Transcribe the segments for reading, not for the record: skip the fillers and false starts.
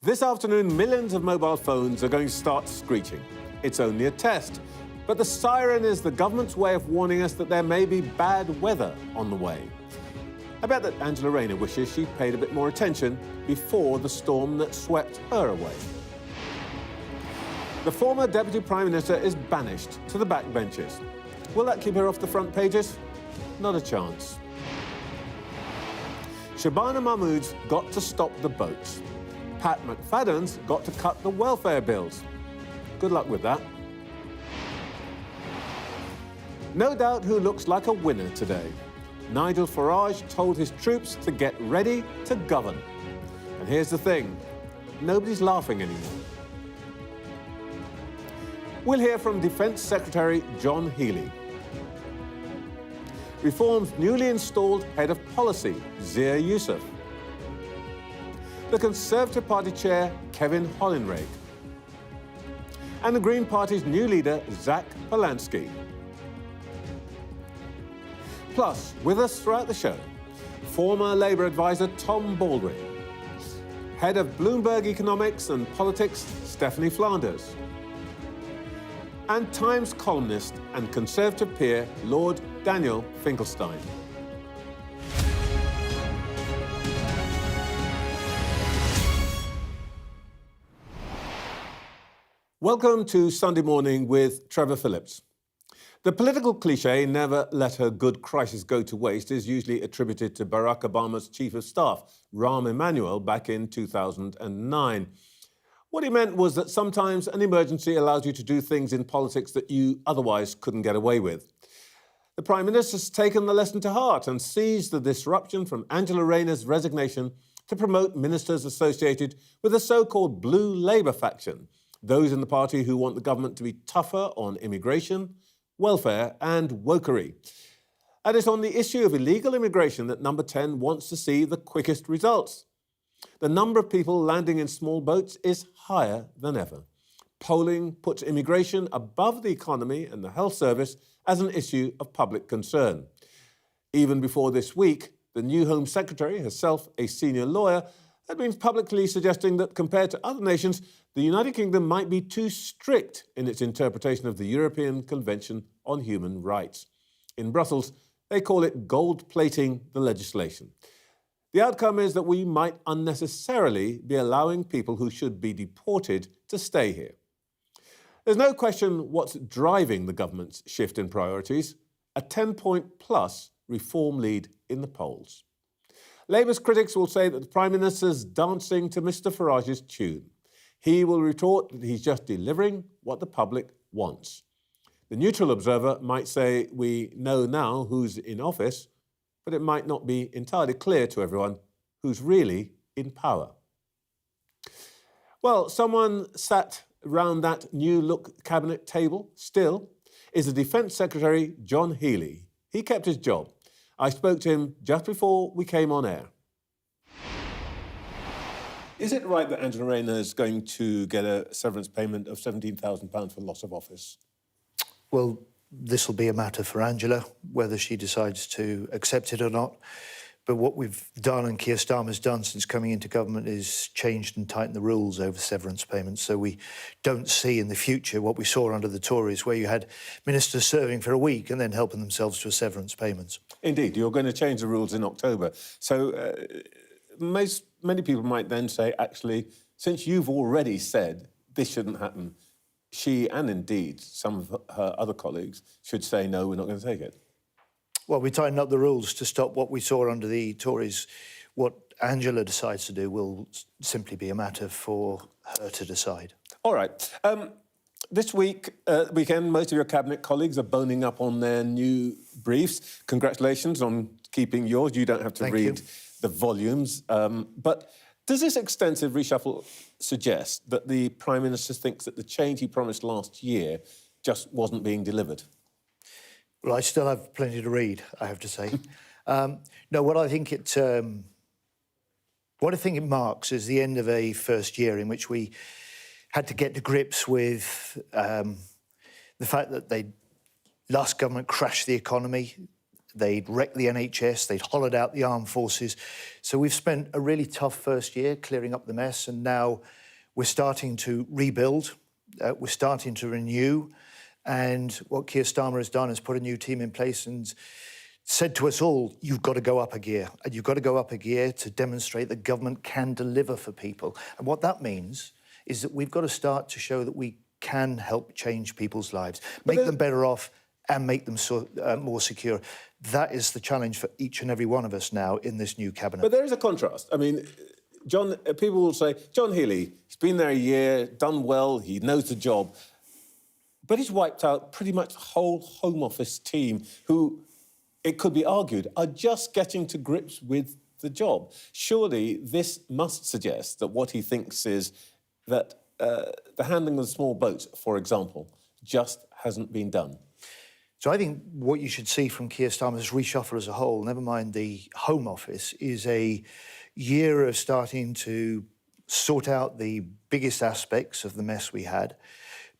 This afternoon, millions of mobile phones are going to start screeching. It's only a test, but the siren is the government's way of warning us that there may be bad weather on the way. I bet that Angela Rayner wishes she'd paid a bit more attention before the storm that swept her away. The former Deputy Prime Minister is banished to the backbenches. Will that keep her off the front pages? Not a chance. Shabana Mahmood's got to stop the boats. Pat McFadden's got to cut the welfare bills. Good luck with that. No doubt who looks like a winner today. Nigel Farage told his troops to get ready to govern. And here's the thing, nobody's laughing anymore. We'll hear from Defence Secretary John Healey. Reform's newly installed head of policy, Zia Youssef. The Conservative Party chair, Kevin Hollinrake. And the Green Party's new leader, Zach Polanski. Plus, with us throughout the show, former Labour advisor Tom Baldwin, head of Bloomberg Economics and Politics, Stephanie Flanders, and Times columnist and Conservative peer, Lord Daniel Finkelstein. Welcome to Sunday Morning with Trevor Phillips. The political cliché, never let a good crisis go to waste, is usually attributed to Barack Obama's chief of staff, Rahm Emanuel, back in 2009. What he meant was that sometimes an emergency allows you to do things in politics that you otherwise couldn't get away with. The Prime Minister's taken the lesson to heart and seized the disruption from Angela Rayner's resignation to promote ministers associated with the so-called Blue Labour faction, those in the party who want the government to be tougher on immigration, welfare and wokery. And it's on the issue of illegal immigration that Number 10 wants to see the quickest results. The number of people landing in small boats is higher than ever. Polling puts immigration above the economy and the health service as an issue of public concern. Even before this week, the new Home Secretary, herself a senior lawyer, had been publicly suggesting that compared to other nations, the United Kingdom might be too strict in its interpretation of the European Convention on Human Rights. In Brussels, they call it gold-plating the legislation. The outcome is that we might unnecessarily be allowing people who should be deported to stay here. There's no question what's driving the government's shift in priorities, a 10-point plus reform lead in the polls. Labour's critics will say that the Prime Minister's dancing to Mr Farage's tune. He will retort that he's just delivering what the public wants. The neutral observer might say we know now who's in office, but it might not be entirely clear to everyone who's really in power. Well, someone sat round that new-look cabinet table still is the Defence Secretary, John Healey. He kept his job. I spoke to him just before we came on air. Is it right that Angela Rayner is going to get a severance payment of £17,000 for loss of office? Well, this will be a matter for Angela, whether she decides to accept it or not. But what we've done and Keir Starmer's done since coming into government is changed and tightened the rules over severance payments. So we don't see in the future what we saw under the Tories, where you had ministers serving for a week and then helping themselves to a severance payments. Indeed, you're going to change the rules in October. So many people might then say, actually, since you've already said this shouldn't happen, she and indeed some of her other colleagues should say, no, we're not going to take it. Well, we tightened up the rules to stop what we saw under the Tories. What Angela decides to do will simply be a matter for her to decide. All right. This weekend, most of your cabinet colleagues are boning up on their new briefs. Congratulations on keeping yours. You don't have to read the volumes. But does this extensive reshuffle suggest that the Prime Minister thinks that the change he promised last year just wasn't being delivered? Well, I still have plenty to read, I have to say. No, what I think it marks is the end of a first year in which we had to get to grips with the fact that last government crashed the economy. they'd wrecked the NHS, they'd hollowed out the armed forces. So we've spent a really tough first year clearing up the mess, and now we're starting to rebuild, we're starting to renew, and what Keir Starmer has done is put a new team in place and said to us all, you've got to go up a gear, and you've got to go up a gear to demonstrate that government can deliver for people. And what that means is that we've got to start to show that we can help change people's lives, make them better off and make them more secure. That is the challenge for each and every one of us now in this new cabinet. But there is a contrast. I mean, people will say, John Healey, he's been there a year, done well, he knows the job, but he's wiped out pretty much the whole Home Office team who, it could be argued, are just getting to grips with the job. Surely this must suggest that what he thinks is that the handling of small boats, for example, just hasn't been done. So I think what you should see from Keir Starmer's reshuffle as a whole, never mind the Home Office, is a year of starting to sort out the biggest aspects of the mess we had,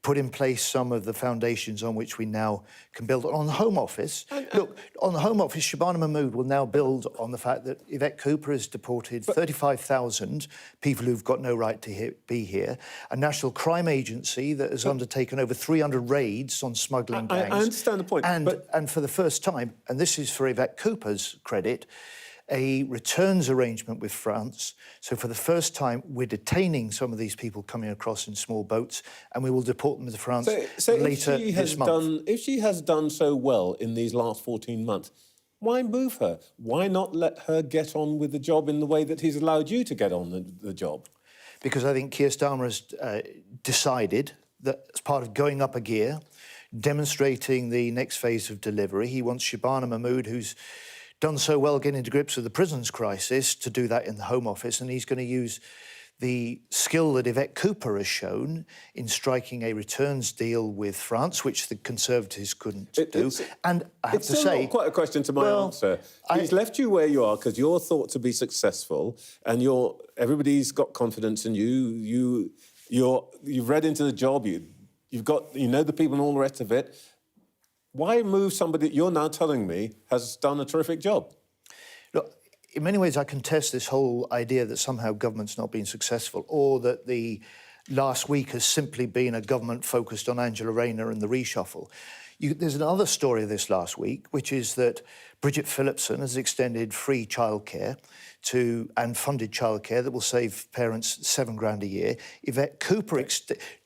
put in place some of the foundations on which we now can build. On the Home Office, look, on the Home Office, Shabana Mahmood will now build on the fact that Yvette Cooper has deported 35,000 people who've got no right to be here, a national crime agency that has undertaken over 300 raids on smuggling gangs. I understand the point. And for the first time, and this is for Yvette Cooper's credit, a returns arrangement with France. So for the first time, we're detaining some of these people coming across in small boats, and we will deport them to France later this month. If she has done so well in these last 14 months, why move her? Why not let her get on with the job in the way that he's allowed you to get on the job? Because I think Keir Starmer has decided that as part of going up a gear, demonstrating the next phase of delivery, he wants Shabana Mahmood, who's done so well getting to grips with the prisons crisis, to do that in the Home Office, and he's going to use the skill that Yvette Cooper has shown in striking a returns deal with France, which the Conservatives couldn't do. And I have to say, not quite a question to my answer. He's left you where you are because you're thought to be successful, and everybody's got confidence in you. You've read into the job. You know the people and all the rest of it. Why move somebody that you're now telling me has done a terrific job? Look, in many ways, I contest this whole idea that somehow government's not been successful, or that the last week has simply been a government focused on Angela Rayner and the reshuffle. There's another story this last week, which is that Bridget Phillipson has extended free childcare and funded childcare that will save parents £7,000 a year. Yvette Cooper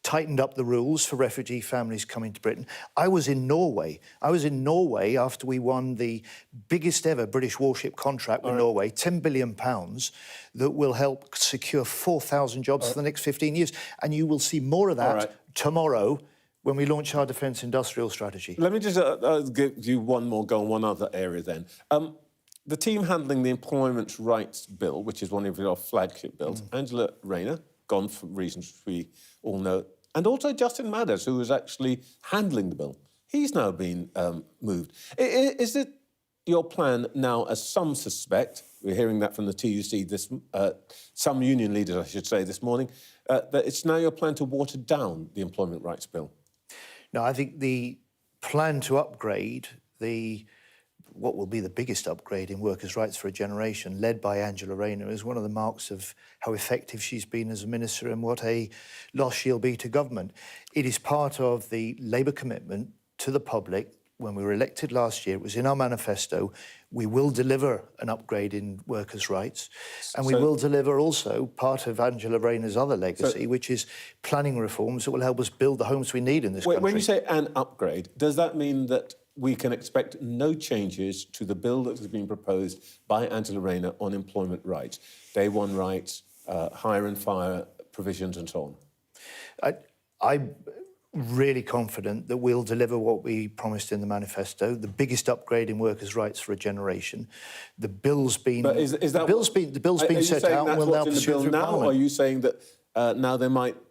tightened up the rules for refugee families coming to Britain. I was in Norway after we won the biggest ever British warship contract with Norway, £10 billion, that will help secure 4,000 jobs for the next 15 years. And you will see more of that tomorrow when we launch our defence industrial strategy. Let me just give you one more go on one other area then. The team handling the Employment Rights Bill, which is one of your flagship bills, Angela Rayner, gone for reasons we all know, and also Justin Madders, who was actually handling the bill. He's now been moved. Is it your plan now, as some suspect, we're hearing that from the TUC, some union leaders, I should say, this morning, that it's now your plan to water down the Employment Rights Bill? No, I think the plan to upgrade what will be the biggest upgrade in workers' rights for a generation, led by Angela Rayner, is one of the marks of how effective she's been as a minister and what a loss she'll be to government. It is part of the Labour commitment to the public. When we were elected last year, it was in our manifesto. We will deliver an upgrade in workers' rights, and we will deliver also part of Angela Rayner's other legacy, which is planning reforms that will help us build the homes we need in this country. When you say an upgrade, does that mean that we can expect no changes to the bill that has been proposed by Angela Rayner on employment rights, day one rights, hire and fire provisions and so on? I'm really confident that we'll deliver what we promised in the manifesto, the biggest upgrade in workers' rights for a generation. The bill's been set out and we'll now pursue it through Parliament. Or are you saying that now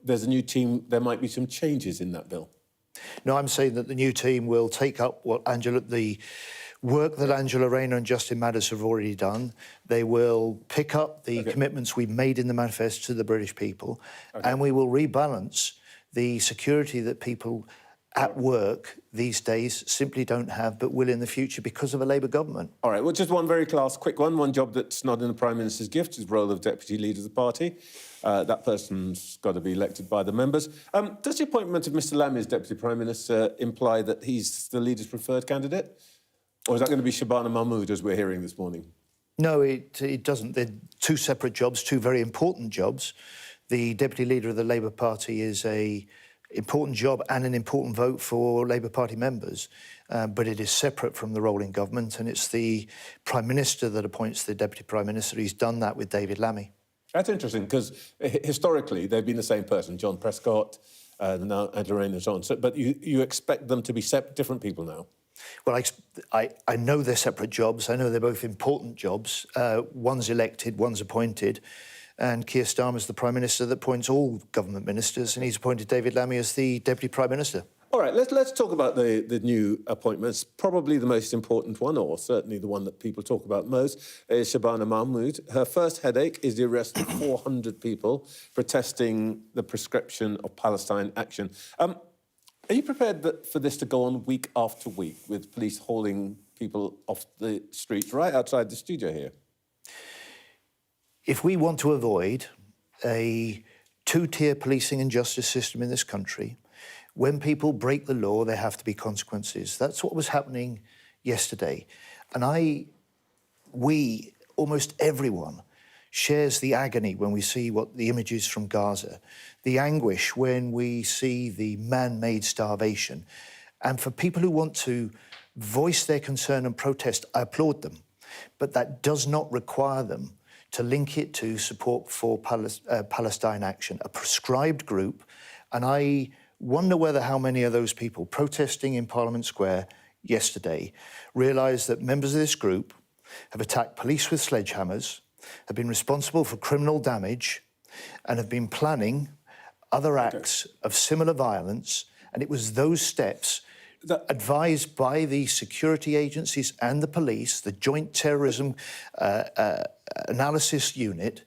there's a new team, there might be some changes in that bill? No, I'm saying that the new team will take up the work that Angela Rayner and Justin Madders have already done. They will pick up the commitments we've made in the manifesto to the British people, and we will rebalance the security that people at work these days simply don't have, but will in the future because of a Labour government. All right, well, just one very quick one. One job that's not in the Prime Minister's gift is the role of Deputy Leader of the party. That person's got to be elected by the members. Does the appointment of Mr Lammy as Deputy Prime Minister imply that he's the Leader's preferred candidate? Or is that going to be Shabana Mahmood, as we're hearing this morning? No, it doesn't. They're two separate jobs, two very important jobs. The Deputy Leader of the Labour Party is an important job and an important vote for Labour Party members, but it is separate from the role in government, and it's the Prime Minister that appoints the Deputy Prime Minister. He's done that with David Lammy. That's interesting, because historically they've been the same person, John Prescott, now Angela Rayner and so on. So, but you expect them to be different people now? Well, I know they're separate jobs. I know they're both important jobs. One's elected, one's appointed. And Keir Starmer's the Prime Minister that appoints all government ministers, and he's appointed David Lammy as the Deputy Prime Minister. All right, let's talk about the new appointments. Probably the most important one, or certainly the one that people talk about most, is Shabana Mahmood. Her first headache is the arrest of 400 people protesting the prescription of Palestine action. Are you prepared for this to go on week after week, with police hauling people off the streets right outside the studio here? If we want to avoid a two-tier policing and justice system in this country, when people break the law, there have to be consequences. That's what was happening yesterday. And almost everyone, shares the agony when we see the images from Gaza, the anguish when we see the man-made starvation. And for people who want to voice their concern and protest, I applaud them. But that does not require them to link it to support for Palestine Action, a prescribed group. And I wonder how many of those people protesting in Parliament Square yesterday realise that members of this group have attacked police with sledgehammers, have been responsible for criminal damage, and have been planning other acts of similar violence. And it was those steps advised by the security agencies and the police, the Joint Terrorism Analysis Unit,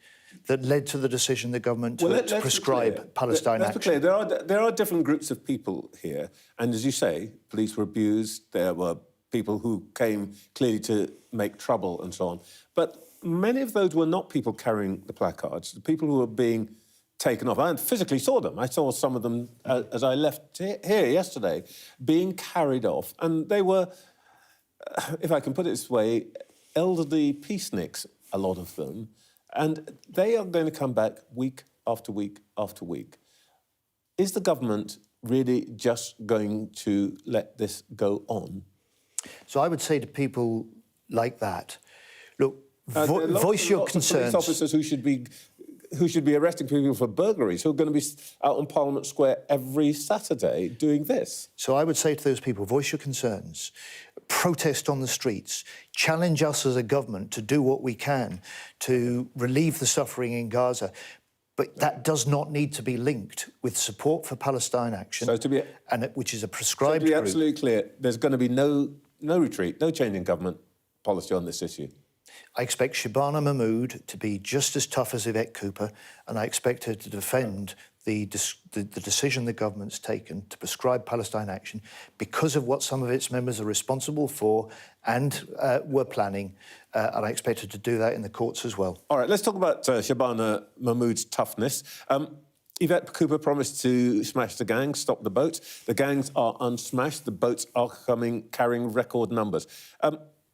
that led to the decision the government to prescribe Palestine action. Let's be clear. There are different groups of people here, and as you say, police were abused. There were people who came clearly to make trouble and so on. But many of those were not people carrying the placards. The people who were being taken off. I physically saw them. I saw some of them as I left here yesterday, being carried off, and they were, if I can put it this way, elderly peaceniks, a lot of them. And they are going to come back week after week after week. Is the government really just going to let this go on? So I would say to people like that, look, voice your concerns. Police officers who should be arresting people for burglaries, who are going to be out on Parliament Square every Saturday doing this. So I would say to those people, voice your concerns, protest on the streets, challenge us as a government to do what we can to relieve the suffering in Gaza. But that does not need to be linked with support for Palestine Action, which is a prescribed to be group. Absolutely clear, there's going to be no retreat, no change in government policy on this issue. I expect Shabana Mahmood to be just as tough as Yvette Cooper, and I expect her to defend the decision the government's taken to prescribe Palestine Action because of what some of its members are responsible for and were planning, and I expect her to do that in the courts as well. All right, let's talk about Shabana Mahmood's toughness. Yvette Cooper promised to smash the gangs, stop the boats. The gangs are unsmashed. The boats are carrying record numbers.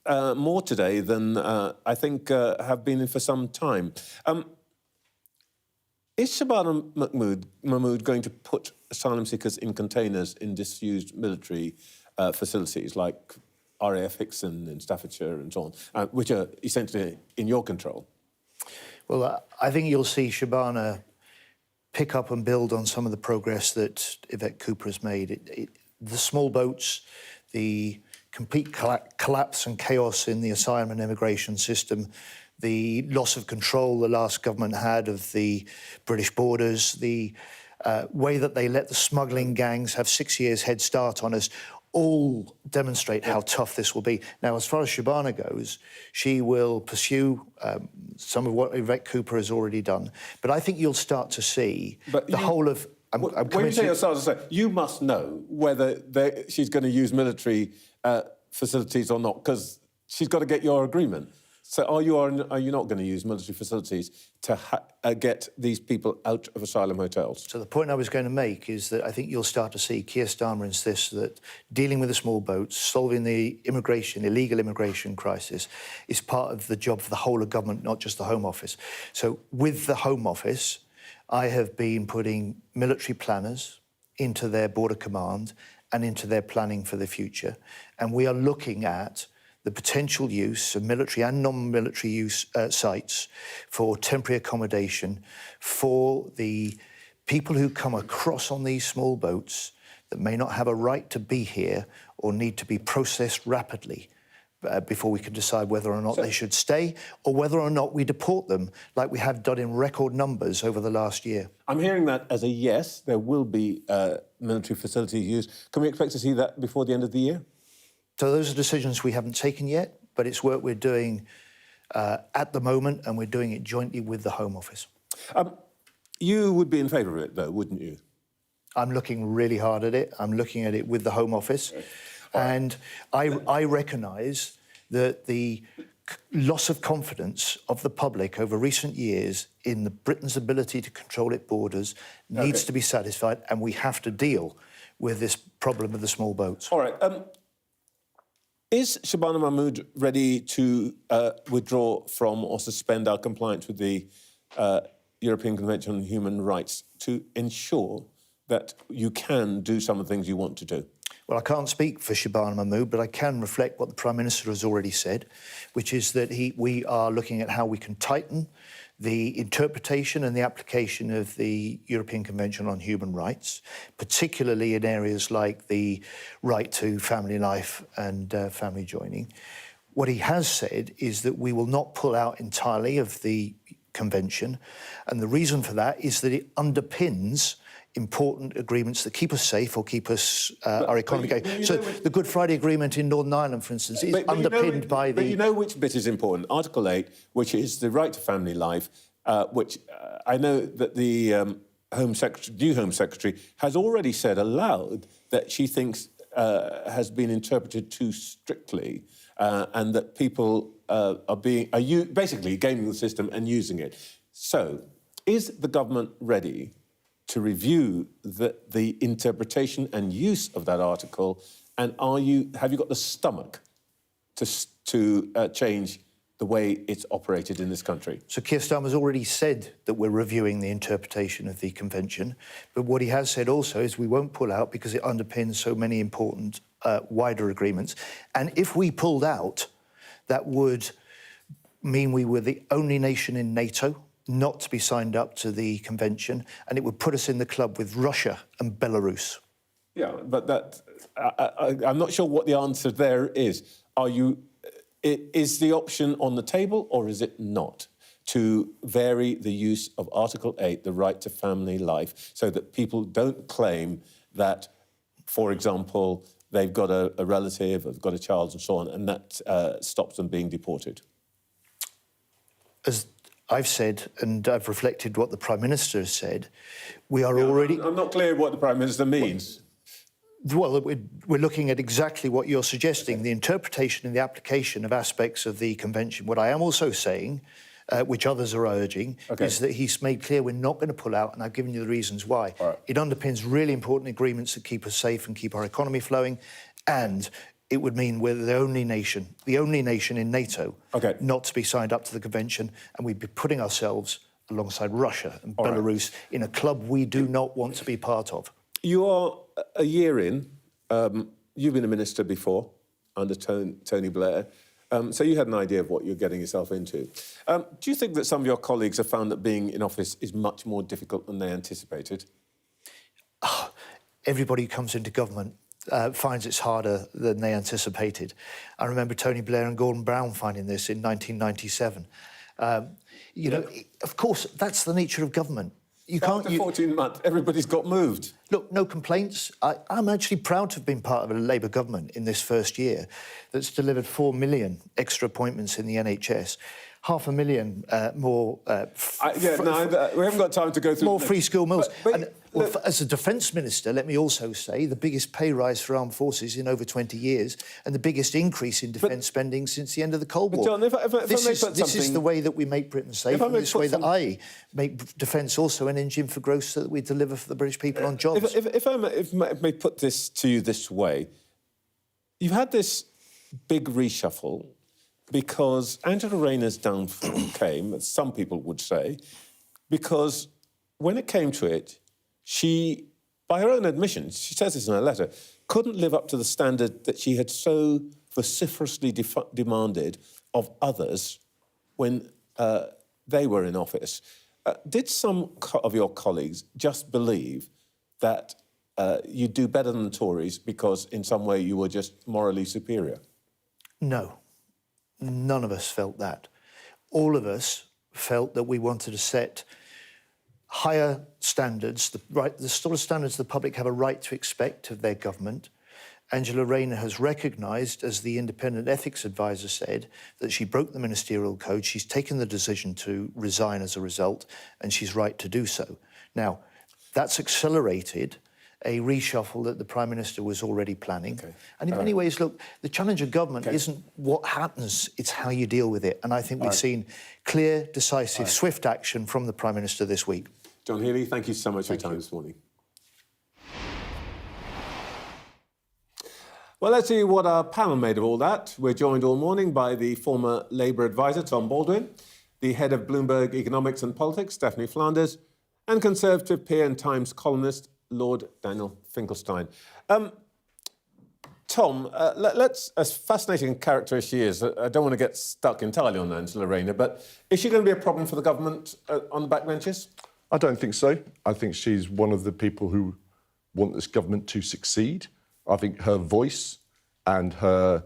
More today than I think have been in for some time. Is Shabana Mahmood going to put asylum seekers in containers in disused military facilities like RAF Hickson in Staffordshire and so on, which are essentially in your control? Well, I think you'll see Shabana pick up and build on some of the progress that Yvette Cooper has made. The small boats, the complete collapse and chaos in the asylum and immigration system, the loss of control the last government had of the British borders, the way that they let the smuggling gangs have 6 years head start on us, all demonstrate how tough this will be. Now, as far as Shabana goes, she will pursue some of what Yvette Cooper has already done. But I think you'll start to see the whole of I'm When you committed. say yourselves, you must know whether she's going to use military facilities or not, because she's got to get your agreement. So are you not going to use military facilities to get these people out of asylum hotels? So the point I was going to make is that I think you'll start to see Keir Starmer insist that dealing with the small boats, solving the illegal immigration crisis, is part of the job for the whole of government, not just the Home Office. So with the Home Office, I have been putting military planners into their border command and into their planning for the future. And we are looking at the potential use of military and non-military use sites for temporary accommodation for the people who come across on these small boats that may not have a right to be here or need to be processed rapidly before we can decide whether or not they should stay or whether or not we deport them like we have done in record numbers over the last year. I'm hearing that as a yes, there will be military facilities used. Can we expect to see that before the end of the year? So those are decisions we haven't taken yet, but it's work we're doing at the moment, and we're doing it jointly with the Home Office. You would be in favour of it, though, wouldn't you? I'm looking really hard at it. I'm looking at it with the Home Office. And I recognise that the loss of confidence of the public over recent years in Britain's ability to control its borders needs to be satisfied, and we have to deal with this problem of the small boats. All right. Is Shabana Mahmood ready to withdraw from or suspend our compliance with the European Convention on Human Rights to ensure that you can do some of the things you want to do? Well, I can't speak for Shabana Mahmood, but I can reflect what the Prime Minister has already said, which is that we are looking at how we can tighten the interpretation and the application of the European Convention on Human Rights, particularly in areas like the right to family life and family joining. What he has said is that we will not pull out entirely of the Convention, and the reason for that is that it underpins important agreements that keep us safe or keep us our economy going. So the Good Friday Agreement in Northern Ireland, for instance, is underpinned by the... But you know which bit is important? Article 8, which is the right to family life, which I know that the new Home Secretary has already said aloud that she thinks has been interpreted too strictly, and that people are basically gaming the system and using it. So, is the government ready to review the interpretation and use of that article, and have you got the stomach to change the way it's operated in this country? So Keir Starmer's already said that we're reviewing the interpretation of the Convention, but what he has said also is we won't pull out because it underpins so many important wider agreements. And if we pulled out, that would mean we were the only nation in NATO not to be signed up to the Convention, and it would put us in the club with Russia and Belarus. Yeah, but I'm not sure what the answer there is. Is the option on the table, or is it not, to vary the use of Article 8, the right to family life, so that people don't claim that, for example, they've got a relative, have got a child and so on, and that stops them being deported? As I've said, and I've reflected what the Prime Minister has said, we are already... I'm not clear what the Prime Minister means. Well, we're looking at exactly what you're suggesting, the interpretation and the application of aspects of the Convention. What I am also saying, which others are urging, is that he's made clear we're not going to pull out, and I've given you the reasons why. Right. It underpins really important agreements that keep us safe and keep our economy flowing, and it would mean we're the only nation in NATO not to be signed up to the Convention, and we'd be putting ourselves alongside Russia and Belarus in a club we do not want to be part of. You are a year in. You've been a minister before, under Tony Blair, so you had an idea of what you're getting yourself into. Do you think that some of your colleagues have found that being in office is much more difficult than they anticipated? Everybody who comes into government finds it's harder than they anticipated. I remember Tony Blair and Gordon Brown finding this in 1997. You know, of course, that's the nature of government. After 14 months, everybody's got moved. Look, no complaints. I'm actually proud to have been part of a Labour government in this first year that's delivered 4 million extra appointments in the NHS, 500,000 more... we haven't got time to go through... More free school meals. But Well, as a defence minister, let me also say the biggest pay rise for armed forces in over 20 years and the biggest increase in defence spending since the end of the Cold War. John, this is the way that we make Britain safe, and this way that I make defence also an engine for growth so that we deliver for the British people on jobs. If I may put this to you this way, you've had this big reshuffle because Angela Rayner's downfall came, as some people would say, because when it came to it, she, by her own admission, she says this in her letter, couldn't live up to the standard that she had so vociferously demanded of others when they were in office. Did some of your colleagues just believe that you'd do better than the Tories because in some way you were just morally superior? No. None of us felt that. All of us felt that we wanted to set higher standards, the sort of standards the public have a right to expect of their government. Angela Rayner has recognised, as the independent ethics advisor said, that she broke the ministerial code. She's taken the decision to resign as a result, and she's right to do so. Now, that's accelerated a reshuffle that the Prime Minister was already planning. Okay. And in many ways, look, the challenge of government isn't what happens, it's how you deal with it. And I think we've seen clear, decisive, swift action from the Prime Minister this week. John Healey, thank you so much for your time this morning. Well, let's see what our panel made of all that. We're joined all morning by the former Labour advisor, Tom Baldwin, the head of Bloomberg Economics and Politics, Stephanie Flanders, and Conservative peer and Times columnist, Lord Daniel Finkelstein. Tom, as fascinating a character as she is, I don't want to get stuck entirely on Angela Rayner, but is she going to be a problem for the government on the backbenches? I don't think so. I think she's one of the people who want this government to succeed. I think her voice and her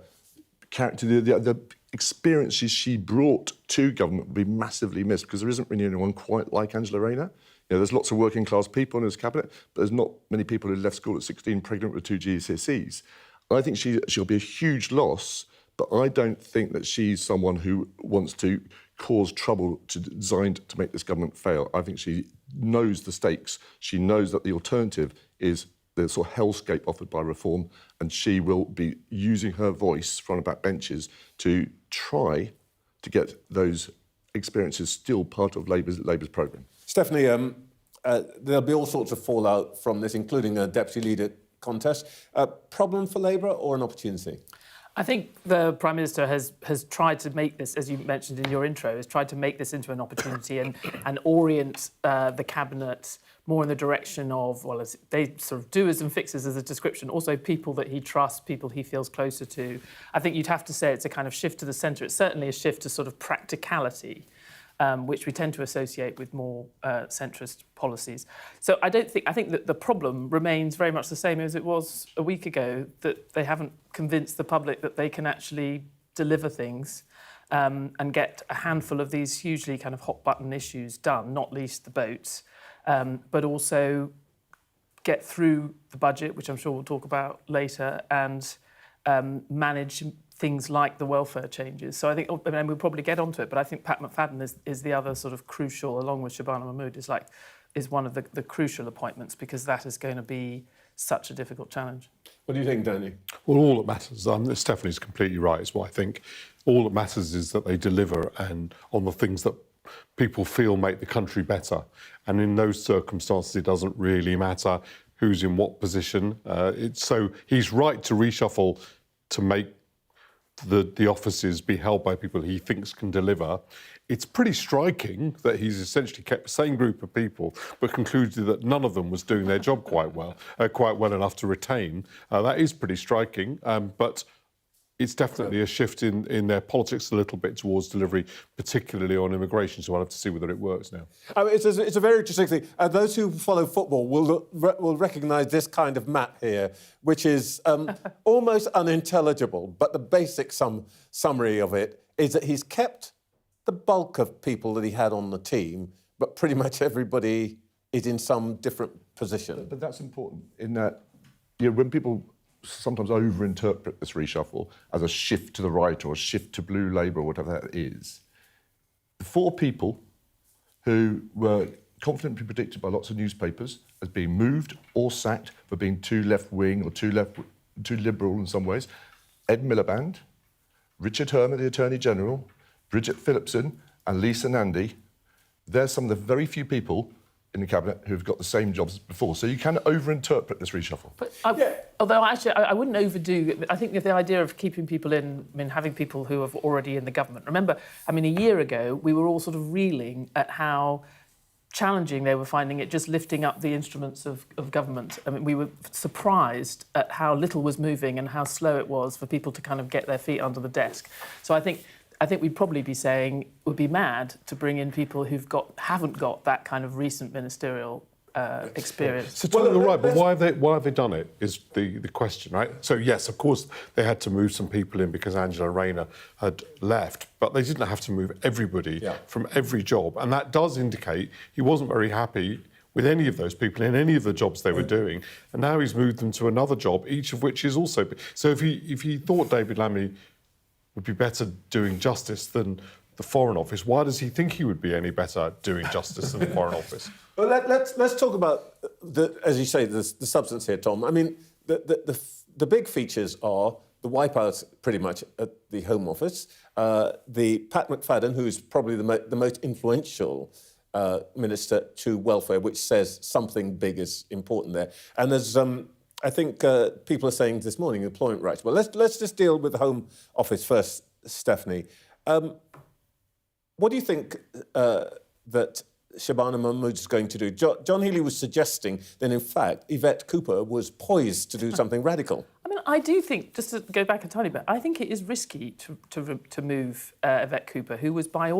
character, the experiences she brought to government will be massively missed because there isn't really anyone quite like Angela Rayner. You know, there's lots of working class people in his cabinet, but there's not many people who left school at 16 pregnant with 2 GCSEs. I think she'll be a huge loss, but I don't think that she's someone who wants to cause trouble designed to make this government fail. I think she knows the stakes. She knows that the alternative is the sort of hellscape offered by reform, and she will be using her voice from the backbenches to try to get those experiences still part of Labour's programme. Stephanie, there'll be all sorts of fallout from this, including a deputy leader contest. A problem for Labour or an opportunity? I think the Prime Minister has tried to make this, as you mentioned in your intro, has tried to make this into an opportunity and orient the Cabinet more in the direction of, well, as they sort of doers and fixers as a description, also people that he trusts, people he feels closer to. I think you'd have to say it's a kind of shift to the centre. It's certainly a shift to sort of practicality, which we tend to associate with more centrist policies. So I think that the problem remains very much the same as it was a week ago, that they haven't convinced the public that they can actually deliver things and get a handful of these hugely kind of hot button issues done, not least the boats, but also get through the budget, which I'm sure we'll talk about later, and manage things like the welfare changes. So I think, and we'll probably get onto it, but I think Pat McFadden is the other sort of crucial, along with Shabana Mahmood, is one of the crucial appointments, because that is going to be such a difficult challenge. What do you think, Danny? Well, all that matters, Stephanie's completely right, is what I think. All that matters is that they deliver and on the things that people feel make the country better. And in those circumstances, it doesn't really matter who's in what position. So he's right to reshuffle to make the offices be held by people he thinks can deliver. It's pretty striking that he's essentially kept the same group of people, but concluded that none of them was doing their job quite well enough to retain. That is pretty striking, but it's definitely a shift in their politics a little bit towards delivery, particularly on immigration. So I'll have to see whether it works now. It's a very interesting thing. Those who follow football will recognise this kind of map here, which is almost unintelligible. But the basic summary of it is that he's kept the bulk of people that he had on the team, but pretty much everybody is in some different position. But that's important in that, you know, when people sometimes overinterpret this reshuffle as a shift to the right or a shift to blue Labour or whatever that is, the 4 people who were confidently predicted by lots of newspapers as being moved or sacked for being too left-wing or too liberal in some ways. Ed Miliband, Richard Herman, the Attorney General, Bridget Phillipson and Lisa Nandy, they're some of the very few people in the Cabinet who've got the same jobs as before. So you can overinterpret this reshuffle. But although actually I wouldn't overdo, I think the idea of keeping people in, I mean, having people who are already in the government. Remember, I mean, a year ago, we were all sort of reeling at how challenging they were finding it just lifting up the instruments of government. I mean, we were surprised at how little was moving and how slow it was for people to kind of get their feet under the desk. So I think we'd probably be saying it would be mad to bring in people who haven't got that kind of recent ministerial experience. So Tom, you're right, but why have they done it is the question, right? So yes, of course, they had to move some people in because Angela Rayner had left, but they didn't have to move everybody from every job, and that does indicate he wasn't very happy with any of those people in any of the jobs they were doing, and now he's moved them to another job, each of which is also. So if he thought David Lammy would be better doing justice than the Foreign Office, why does he think he would be any better doing justice than the Foreign Office? Well, let's talk about as you say, the substance here, Tom. I mean, the big features are the wipeouts, pretty much at the Home Office. The Pat McFadden, who's probably the most influential minister to welfare, which says something big is important there. And there's I think people are saying this morning employment rights. Well, let's just deal with the Home Office first, Stephanie. What do you think that Shabana Mahmood's going to do? John Healey was suggesting that, in fact, Yvette Cooper was poised to do something radical. I mean, I do think, just to go back a tiny bit, I think it is risky to move Yvette Cooper, who was by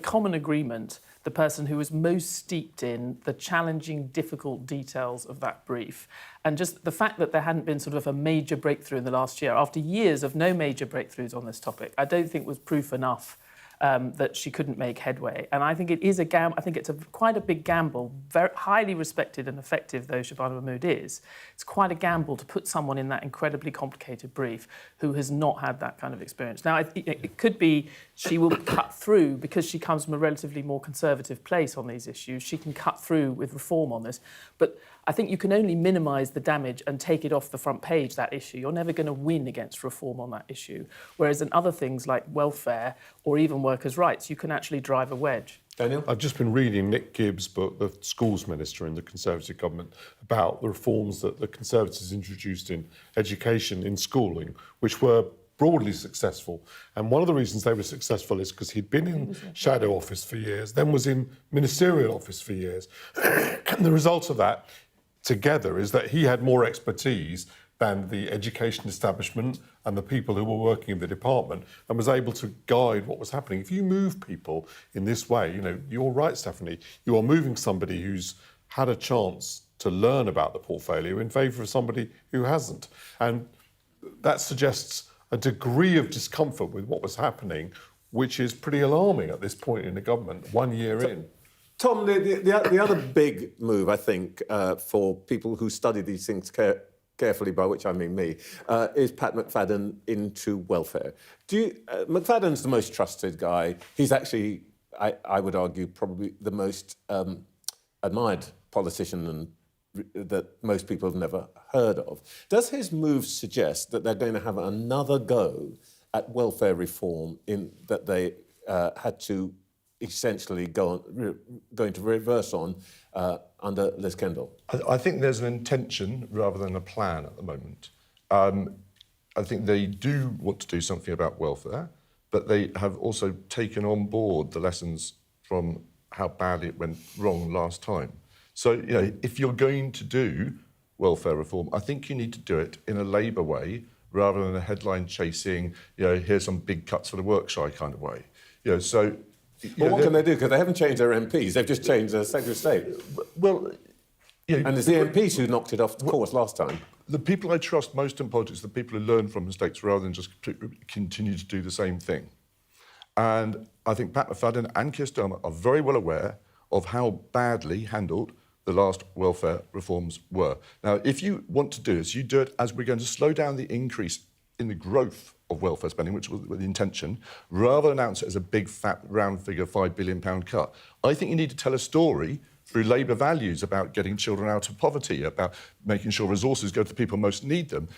common agreement the person who was most steeped in the challenging, difficult details of that brief. And just the fact that there hadn't been sort of a major breakthrough in the last year, after years of no major breakthroughs on this topic, I don't think was proof enough that she couldn't make headway. And I think it is I think it's quite a big gamble, very highly respected and effective though Shabana Mahmood is. It's quite a gamble to put someone in that incredibly complicated brief who has not had that kind of experience. Now, it could be she will cut through because she comes from a relatively more conservative place on these issues. She can cut through with reform on this. But I think you can only minimise the damage and take it off the front page, that issue. You're never going to win against reform on that issue. Whereas in other things like welfare or even workers' rights, you can actually drive a wedge. Daniel? I've just been reading Nick Gibbs' book, The Schools Minister in the Conservative government, about the reforms that the Conservatives introduced in education, in schooling, which were broadly successful. And one of the reasons they were successful is because he'd been in shadow office for years, then was in ministerial office for years. And the result of that together is that he had more expertise than the education establishment and the people who were working in the department, and was able to guide what was happening. If you move people in this way, you're right, Stephanie, you are moving somebody who's had a chance to learn about the portfolio in favour of somebody who hasn't. And that suggests a degree of discomfort with what was happening, which is pretty alarming at this point in the government, 1 year in. Tom, the other big move, I think, for people who study these things carefully, by which I mean me, is Pat McFadden into welfare. McFadden's the most trusted guy. He's actually, I would argue, probably the most admired politician that most people have never heard of. Does his move suggest that they're going to have another go at welfare reform in that they had to essentially going to reverse on under Liz Kendall? I think there's an intention rather than a plan at the moment. I think they do want to do something about welfare, but they have also taken on board the lessons from how badly it went wrong last time. So, if you're going to do welfare reform, I think you need to do it in a Labour way rather than a headline chasing, here's some big cuts for the Workshire kind of way. Well, what can they do? Because they haven't changed their MPs. They've just changed their Secretary of State. Well, and it's the MPs who knocked it off the course last time. The people I trust most in politics are the people who learn from mistakes rather than just continue to do the same thing. And I think Pat McFadden and Keir Starmer are very well aware of how badly handled the last welfare reforms were. Now, if you want to do this, you do it as we're going to slow down the increase in the growth of welfare spending, which was the intention, rather than announce it as a big, fat, round figure £5 billion cut. I think you need to tell a story through Labour values about getting children out of poverty, about making sure resources go to the people who most need them,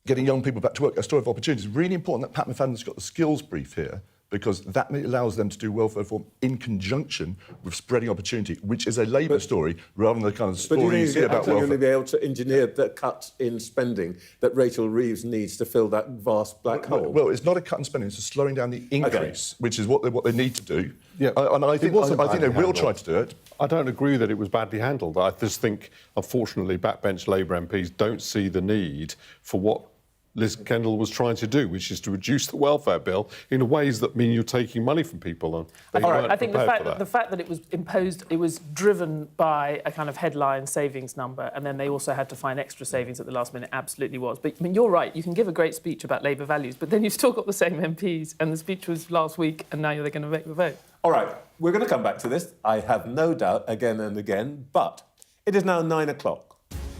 getting young people back to work, a story of opportunity. It's really important that Pat McFadden's got the skills brief here, because that allows them to do welfare reform in conjunction with spreading opportunity, which is a Labour story, rather than the kind of story you see about welfare. But do you think you're going to be able to engineer the cut in spending that Rachel Reeves needs to fill that vast black hole? Well, it's not a cut in spending, it's a slowing down the increase, which is what they need to do. Yeah. And I think they will try to do it. I don't agree that it was badly handled. I just think, unfortunately, backbench Labour MPs don't see the need for what Liz Kendall was trying to do, which is to reduce the welfare bill in ways that mean you're taking money from people. And I think the fact that it was imposed, it was driven by a kind of headline savings number, and then they also had to find extra savings at the last minute, absolutely was. But I mean, you're right, you can give a great speech about Labour values, but then you've still got the same MPs, and the speech was last week, and now they're going to make the vote. All right, we're going to come back to this, I have no doubt, again and again, but it is now 9 o'clock.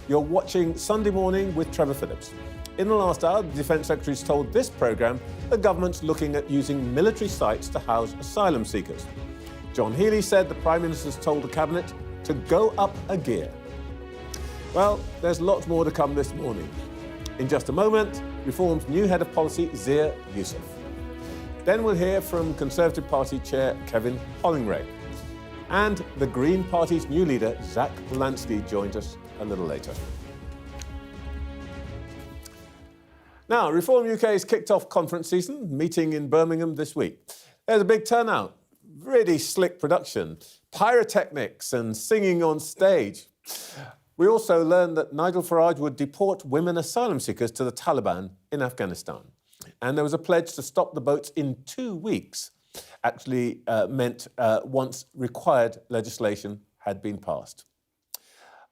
You're watching Sunday Morning with Trevor Phillips. In the last hour, the Defence Secretary's told this programme the government's looking at using military sites to house asylum seekers. John Healey said the Prime Minister's told the Cabinet to go up a gear. Well, there's lots more to come this morning. In just a moment, Reform's new head of policy, Zia Youssef. Then we'll hear from Conservative Party Chair Kevin Hollingray. And the Green Party's new leader, Zach Lansky, joins us a little later. Now, Reform UK's kicked off conference season, meeting in Birmingham this week. There's a big turnout, really slick production, pyrotechnics and singing on stage. We also learned that Nigel Farage would deport women asylum seekers to the Taliban in Afghanistan. And there was a pledge to stop the boats in 2 weeks, actually meant once required legislation had been passed.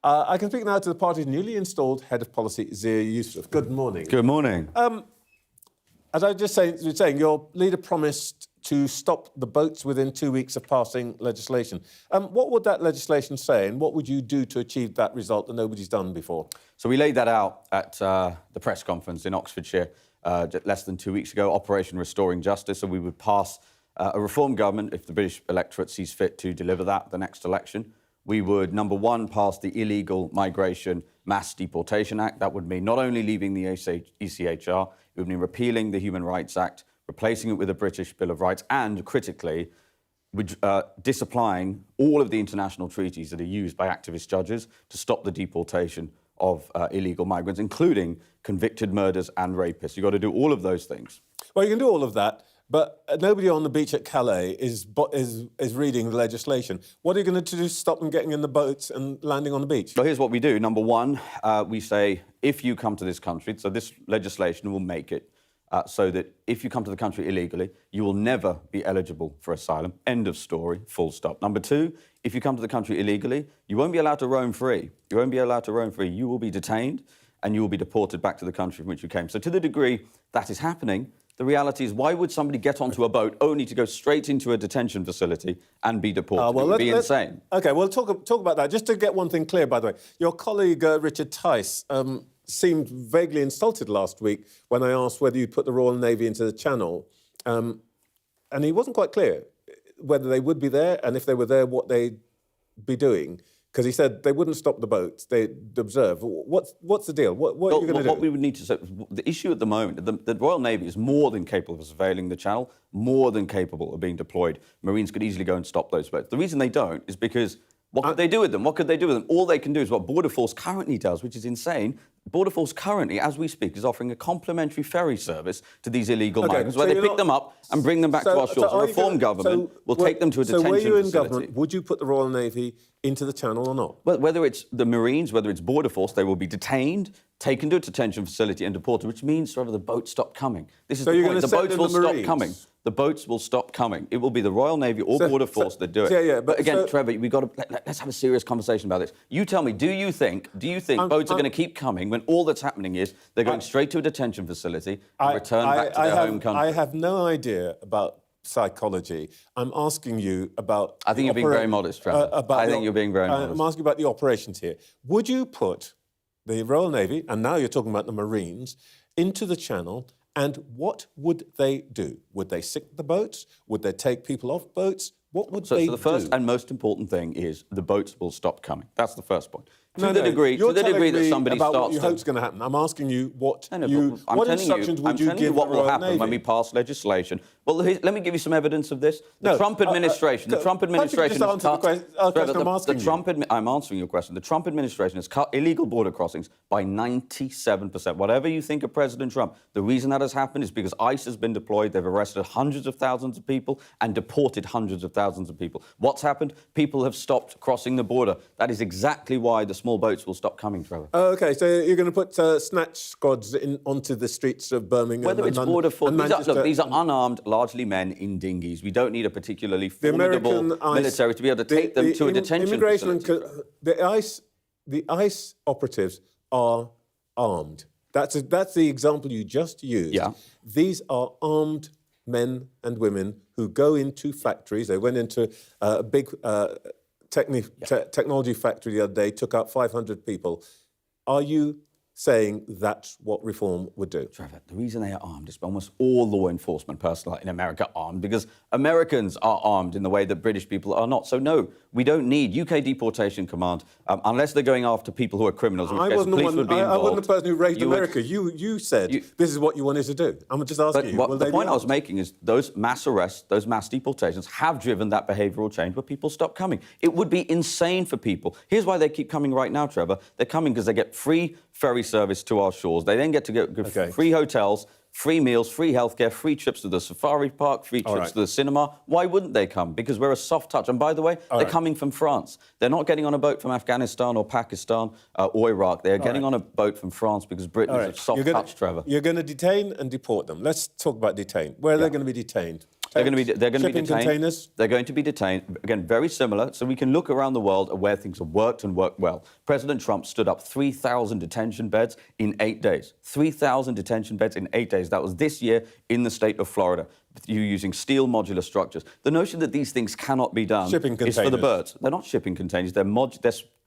I can speak now to the party's newly installed head of policy, Zia Youssef. Good morning. Good morning. As I was just saying, your leader promised to stop the boats within 2 weeks of passing legislation. What would that legislation say, and what would you do to achieve that result that nobody's done before? So we laid that out at the press conference in Oxfordshire less than 2 weeks ago, Operation Restoring Justice. So we would pass a reform government if the British electorate sees fit to deliver that at the next election. We would, number one, pass the Illegal Migration Mass Deportation Act. That would mean not only leaving the ECHR, it would mean repealing the Human Rights Act, replacing it with a British Bill of Rights, and, critically, disapplying all of the international treaties that are used by activist judges to stop the deportation of illegal migrants, including convicted murderers and rapists. You've got to do all of those things. Well, you can do all of that, but nobody on the beach at Calais is reading the legislation. What are you going to do to stop them getting in the boats and landing on the beach? Well, here's what we do. Number one, we say, if you come to this country, so this legislation will make it so that if you come to the country illegally, you will never be eligible for asylum. End of story, full stop. Number two, if you come to the country illegally, you won't be allowed to roam free. You won't be allowed to roam free. You will be detained and you will be deported back to the country from which you came. So to the degree that is happening, the reality is, why would somebody get onto a boat only to go straight into a detention facility and be deported? It would be insane. OK, well, talk about that. Just to get one thing clear, by the way, your colleague Richard Tice seemed vaguely insulted last week when I asked whether you'd put the Royal Navy into the Channel. And he wasn't quite clear whether they would be there, and if they were there, what they'd be doing. Because he said they wouldn't stop the boats, they'd observe. What's the deal? What are you going to do? What we would need to say, the issue at the moment, the Royal Navy is more than capable of surveilling the Channel, more than capable of being deployed. Marines could easily go and stop those boats. The reason they don't is because what could they do with them? What could they do with them? All they can do is what Border Force currently does, which is insane. Border Force currently, as we speak, is offering a complimentary ferry service to these illegal migrants, where they pick them up and bring them back to our shores. A reform government will take them to a detention facility. So were you in government, would you put the Royal Navy into the Channel or not? Well, whether it's the Marines, whether it's Border Force, they will be detained, taken to a detention facility and deported, which means sort of the boats stop coming. This is the point. The boats will stop coming. The boats will stop coming. It will be the Royal Navy or Border Force that do it. But again, Trevor, we've got to let's have a serious conversation about this. You tell me, do you think boats are going to keep coming when all that's happening is they're going straight to a detention facility and return back to their home country? I have no idea about psychology. I'm asking you about... I think you're being very modest, Trevor. I think you're being very modest. I'm asking about the operations here. Would you put the Royal Navy, and now you're talking about the Marines, into the Channel, and what would they do? Would they sink the boats? Would they take people off boats? What would they do? So the first and most important thing is the boats will stop coming. That's the first point. You're To the degree that telling somebody me about starts what you hope's going to happen. I'm asking you what what instructions would you I'm telling give you what the will Royal happen Navy? when we pass legislation. Well, let me give you some evidence of this. The Trump administration. The Trump administration just answer has cut. the question I'm asking you. I'm answering your question. The Trump administration has cut illegal border crossings by 97%. Whatever you think of President Trump, the reason that has happened is because ICE has been deployed. They've arrested hundreds of thousands of people and deported hundreds of thousands of people. What's happened? People have stopped crossing the border. That is exactly why the small boats will stop coming, Trevor. OK, so you're going to put snatch squads onto the streets of Birmingham. Whether it's border force, these are unarmed, largely men in dinghies. We don't need a particularly formidable military to be able to take them to a detention facility. The ICE operatives are armed. That's the example you just used. Yeah. These are armed men and women who go into factories. They went into a big technology factory the other day, took out 500 people. Are you saying that's what reform would do? Trevor, the reason they are armed is almost all law enforcement personnel in America are armed because Americans are armed in the way that British people are not. So no, we don't need UK Deportation Command unless they're going after people who are criminals. I wasn't the person who raised America. You said this is what you wanted to do. I'm just asking you. The point I was making is those mass arrests, those mass deportations have driven that behavioural change where people stop coming. It would be insane for people. Here's why they keep coming right now, Trevor. They're coming because they get free ferry service to our shores. They then get to get free hotels, free meals, free healthcare, free trips to the safari park, free trips to the cinema. Why wouldn't they come? Because we're a soft touch. And by the way, they're coming from France. They're not getting on a boat from Afghanistan or Pakistan or Iraq. They're getting on a boat from France because Britain is a soft touch, Trevor. You're going to detain and deport them. Let's talk about detain. Where are they going to be detained? They're going to be detained. Containers? They're going to be detained, again, very similar, so we can look around the world at where things have worked and worked well. President Trump stood up 3,000 detention beds in 8 days. 3,000 detention beds in 8 days. That was this year in the state of Florida, using steel modular structures. The notion that these things cannot be done is for the birds. They're not shipping containers. They're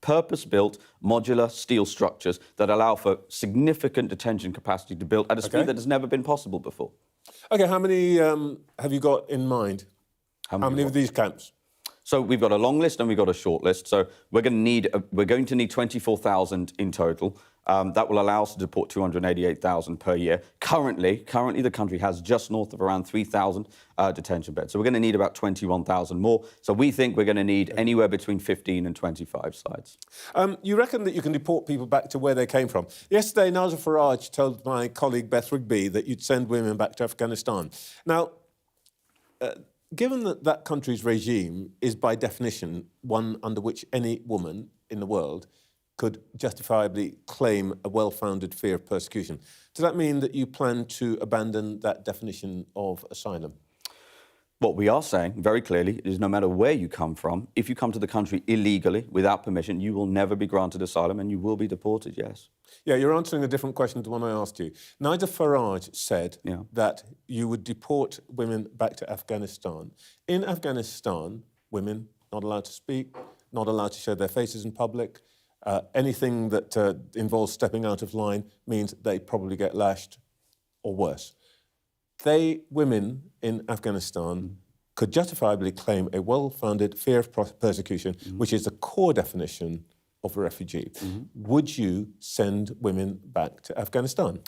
purpose-built modular steel structures that allow for significant detention capacity to build at a speed that has never been possible before. OK, how many have you got in mind? How many of these camps? So we've got a long list and we've got a short list. So we're going to need 24,000 in total. That will allow us to deport 288,000 per year. Currently, the country has just north of around 3,000 detention beds. So we're going to need about 21,000 more. So we think we're going to need anywhere between 15 and 25 sites. You reckon that you can deport people back to where they came from? Yesterday, Nigel Farage told my colleague Beth Rigby that you'd send women back to Afghanistan. Now, given that that country's regime is by definition one under which any woman in the world could justifiably claim a well-founded fear of persecution, does that mean that you plan to abandon that definition of asylum? What we are saying very clearly is no matter where you come from, if you come to the country illegally, without permission, you will never be granted asylum and you will be deported, yes. Yeah, you're answering a different question to the one I asked you. Nigel Farage said that you would deport women back to Afghanistan. In Afghanistan, women not allowed to speak, not allowed to show their faces in public. Anything that involves stepping out of line means they probably get lashed or worse. Women in Afghanistan could justifiably claim a well-founded fear of persecution, which is the core definition of a refugee. Would you send women back to Afghanistan?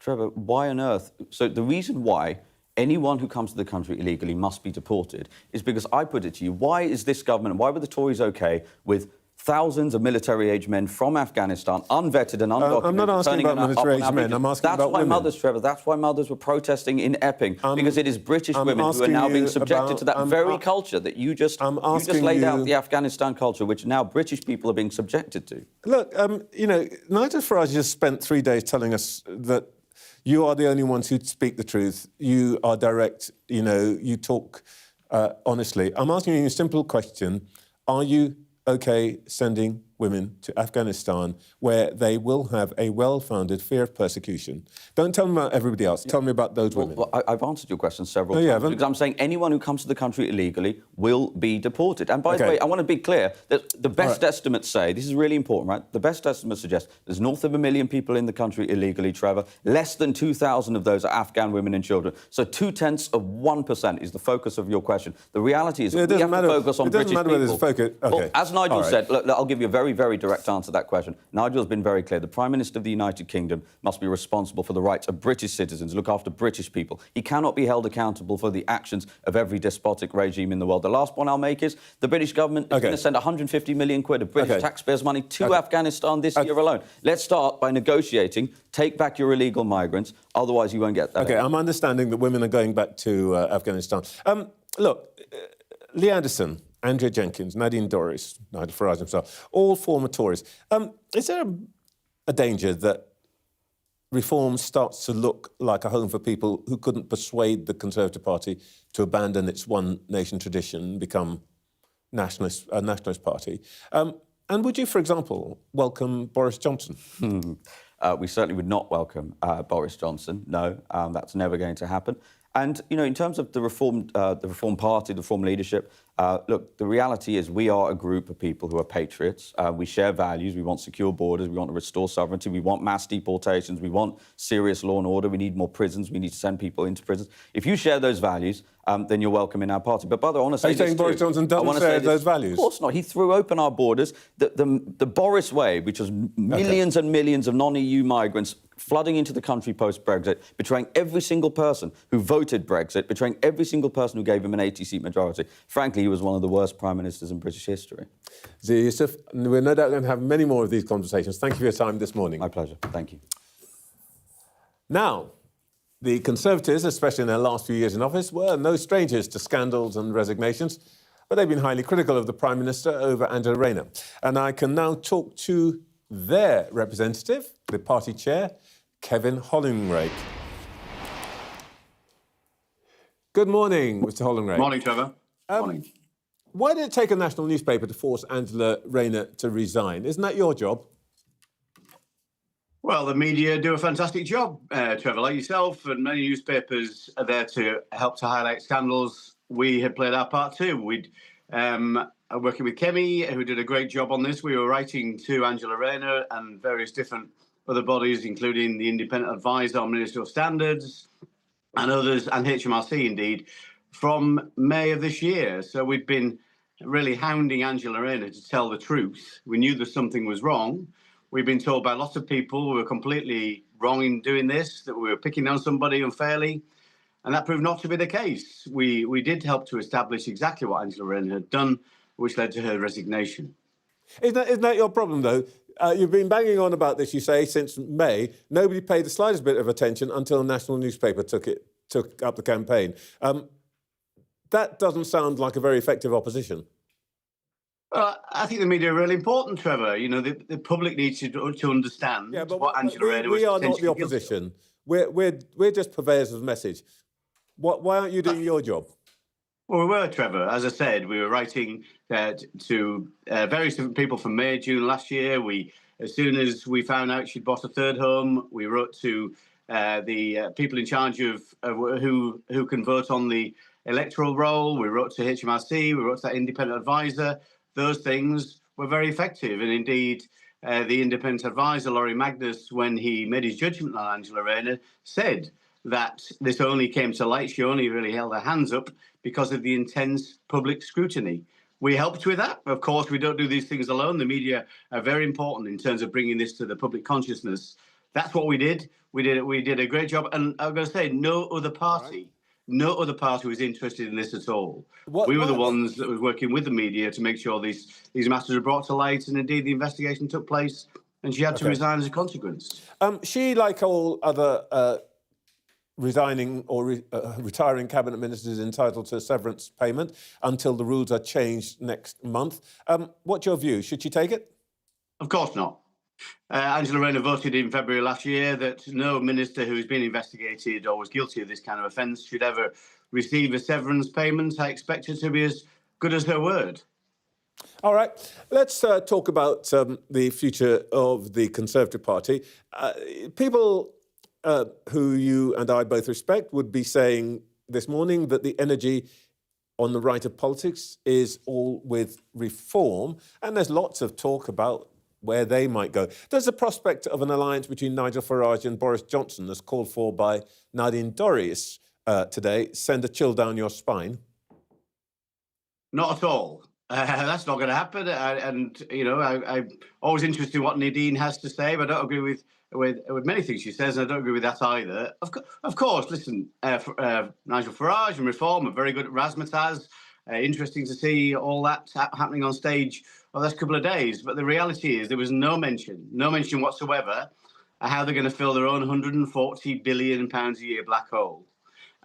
Trevor, why on earth? So the reason why anyone who comes to the country illegally must be deported is because I put it to you, why is this government, why were the Tories OK with thousands of military-age men from Afghanistan, unvetted and undocumented? I'm not asking about military-age men, I'm asking about women. Mothers, Trevor, that's why mothers were protesting in Epping, because it is British women who are now being subjected to that very culture that you just laid out, the Afghanistan culture, which now British people are being subjected to. Look, Nigel Farage just spent 3 days telling us that you are the only ones who speak the truth. You are direct, you talk honestly. I'm asking you a simple question. Are you OK sending women to Afghanistan where they will have a well-founded fear of persecution. Don't tell me about everybody else. Tell me about those women. Well, I've answered your question several No, you times. haven't. Because I'm saying anyone who comes to the country illegally will be deported. And by the way, I want to be clear that the best estimates say, this is really important, right? The best estimates suggest there's north of 1 million people in the country illegally, Trevor. Less than 2,000 of those are Afghan women and children. So 0.2% is the focus of your question. The reality is we have to focus on British people. It doesn't matter whether it's focus. Okay. Well, as Nigel said, look, I'll give you a very, very direct answer to that question. Nigel's been very clear. The Prime Minister of the United Kingdom must be responsible for the rights of British citizens, look after British people. He cannot be held accountable for the actions of every despotic regime in the world. The last point I'll make is the British government is going to send 150 million quid of British taxpayers' money to Afghanistan this year alone. Let's start by negotiating, take back your illegal migrants, otherwise you won't get that. Okay, I'm understanding that women are going back to Afghanistan. Look, Lee Anderson, Andrea Jenkins, Nadine Dorries, Nigel Farage himself, all former Tories. Is there a danger that reform starts to look like a home for people who couldn't persuade the Conservative Party to abandon its one nation tradition and become a nationalist party? And would you, for example, welcome Boris Johnson? We certainly would not welcome Boris Johnson. No, that's never going to happen. And, you know, in terms of the Reform Party, the Reform leadership, look, the reality is we are a group of people who are patriots. We share values. We want secure borders. We want to restore sovereignty. We want mass deportations. We want serious law and order. We need more prisons. We need to send people into prisons. If you share those values, then you're welcome in our party. But, by the way, I want to say Are you saying Boris Johnson doesn't share those values? Of course not. He threw open our borders. The Boris way, which was millions and millions of non-EU migrants flooding into the country post-Brexit, betraying every single person who voted Brexit, betraying every single person who gave him an 80-seat majority. Frankly, he was one of the worst prime ministers in British history. Zia Youssef, we're no doubt going to have many more of these conversations. Thank you for your time this morning. My pleasure. Thank you. Now, the Conservatives, especially in their last few years in office, were no strangers to scandals and resignations, but they've been highly critical of the Prime Minister over Angela Rayner. And I can now talk to their representative, the party chair, Kevin Hollingrake. Good morning, Mr. Hollingrake. Morning, Trevor. Morning. Why did it take a national newspaper to force Angela Rayner to resign? Isn't that your job? Well, the media do a fantastic job, Trevor, like yourself, and many newspapers are there to help to highlight scandals. We had played our part too. We'd working with Kemi, who did a great job on this. We were writing to Angela Rayner and various different other bodies, including the Independent Advisor on Ministerial Standards and others, and HMRC indeed, from May of this year. So we'd been really hounding Angela Rayner to tell the truth. We knew that something was wrong. We've been told by lots of people we were completely wrong in doing this, that we were picking on somebody unfairly, and that proved not to be the case. We did help to establish exactly what Angela Rayner had done, which led to her resignation. Isn't that your problem, though? You've been banging on about this, you say, since May. Nobody paid the slightest bit of attention until a national newspaper took up the campaign. That doesn't sound like a very effective opposition. Well, I think the media are really important, Trevor. You know, the public needs to understand what Angela Rayner was. We are not the opposition. We're just purveyors of message. Why aren't you doing your job? Well, we were, Trevor. As I said, we were writing to various different people from May, June last year. As soon as we found out she'd bought a third home, we wrote to the people in charge of who can vote on the electoral roll. We wrote to HMRC. We wrote to that independent advisor. Those things were very effective. And indeed, the independent advisor, Laurie Magnus, when he made his judgment on Angela Rayner, said that this only came to light, she only really held her hands up because of the intense public scrutiny. We helped with that. Of course, we don't do these things alone. The media are very important in terms of bringing this to the public consciousness. That's what we did. We did a great job. And I'm going to say no other party was interested in this at all. We were the ones that were working with the media to make sure these matters were brought to light, and indeed the investigation took place, and she had to resign as a consequence. She, like all other resigning or retiring cabinet ministers, is entitled to a severance payment until the rules are changed next month. What's your view? Should she take it? Of course not. Angela Rayner voted in February last year that no minister who's been investigated or was guilty of this kind of offence should ever receive a severance payment. I expect her to be as good as her word. All right, let's talk about the future of the Conservative Party. People who you and I both respect would be saying this morning that the energy on the right of politics is all with reform, and there's lots of talk about where they might go. Does the prospect of an alliance between Nigel Farage and Boris Johnson, as called for by Nadine Dorries today, send a chill down your spine? Not at all. That's not going to happen. I'm always interested in what Nadine has to say, but I don't agree with many things she says, and I don't agree with that either. Of course, listen, Nigel Farage and reform are very good at razzmatazz. Interesting to see all that happening on stage over the last couple of days. But the reality is there was no mention whatsoever of how they're going to fill their own £140 billion a year black hole.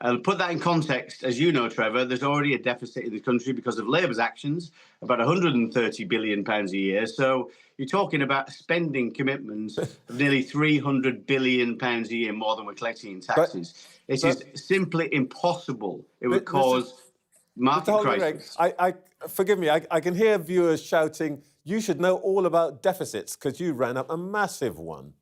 And put that in context, as you know, Trevor, there's already a deficit in the country because of Labour's actions, about £130 billion a year. So you're talking about spending commitments of nearly £300 billion a year more than we're collecting in taxes. It is simply impossible. It would cause market crisis. Forgive me, I can hear viewers shouting, you should know all about deficits because you ran up a massive one.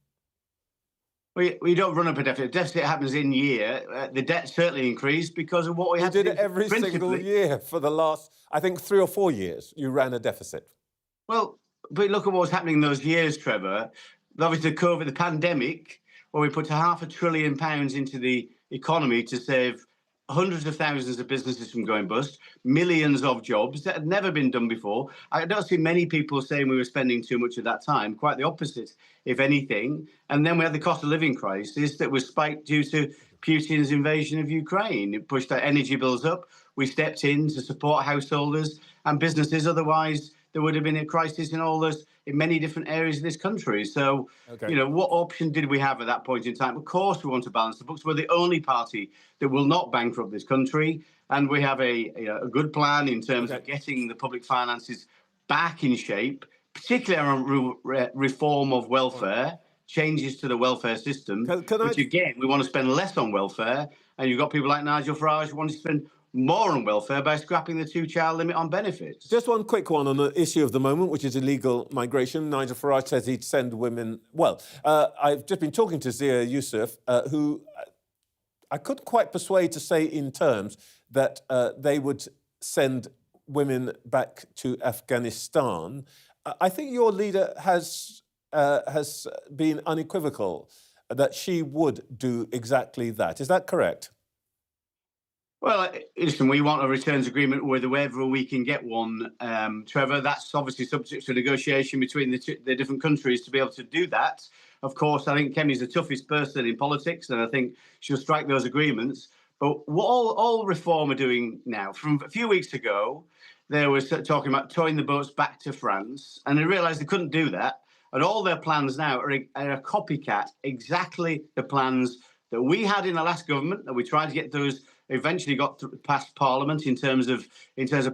We don't run up a deficit. Deficit happens in year. The debt certainly increased because of what we had to do. You did it every single year for the last, I think, 3 or 4 years. You ran a deficit. Well, but look at what was happening in those years, Trevor. Obviously, COVID, the pandemic, where we put £500 billion into the economy to save hundreds of thousands of businesses from going bust, millions of jobs that had never been done before. I don't see many people saying we were spending too much at that time. Quite the opposite, if anything. And then we had the cost of living crisis that was spiked due to Putin's invasion of Ukraine. It pushed our energy bills up. We stepped in to support householders and businesses. Otherwise, there would have been a crisis in many different areas of this country. So, what option did we have at that point in time? Of course, we want to balance the books. We're the only party that will not bankrupt this country. And we have a good plan in terms of getting the public finances back in shape, particularly around reform of welfare, changes to the welfare system, which, again, we want to spend less on welfare. And you've got people like Nigel Farage who want to spend more on welfare by scrapping the 2-child limit on benefits. Just one quick one on the issue of the moment, which is illegal migration. Nigel Farage says he'd send women... Well, I've just been talking to Zia Yusuf, who I couldn't quite persuade to say in terms that they would send women back to Afghanistan. I think your leader has been unequivocal that she would do exactly that. Is that correct? Well, listen, we want a returns agreement wherever we can get one, Trevor. That's obviously subject to negotiation between the different countries to be able to do that. Of course, I think Kemi's the toughest person in politics, and I think she'll strike those agreements. But what all Reform are doing now, from a few weeks ago, they were talking about towing the boats back to France, and they realised they couldn't do that. And all their plans now are a copycat, exactly the plans that we had in the last government, that we tried to get those, eventually got past Parliament in terms of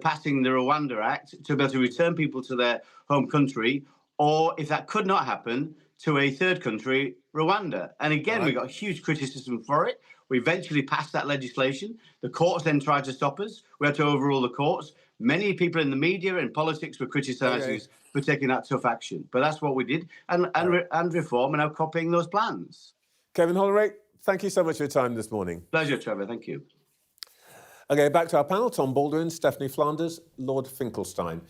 passing the Rwanda Act to be able to return people to their home country, or if that could not happen, to a third country, Rwanda. And again, we got huge criticism for it. We eventually passed that legislation. The courts then tried to stop us. We had to overrule the courts. Many people in the media and politics were criticising us for taking that tough action. But that's what we did. And Reform are now copying those plans. Kevin Hollerake, thank you so much for your time this morning. Pleasure, Trevor. Thank you. OK, back to our panel. Tom Baldwin, Stephanie Flanders, Lord Finkelstein.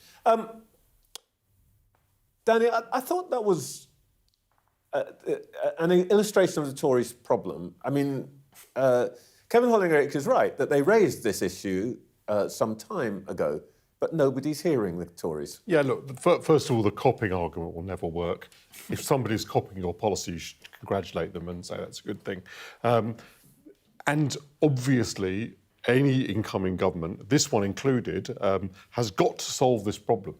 Danny, I thought that was an illustration of the Tories' problem. I mean, Kevin Hollerake is right that they raised this issue some time ago, but nobody's hearing the Tories. Yeah, look, first of all, the copying argument will never work. If somebody's copying your policy, you should congratulate them and say that's a good thing. And obviously, any incoming government, this one included, has got to solve this problem.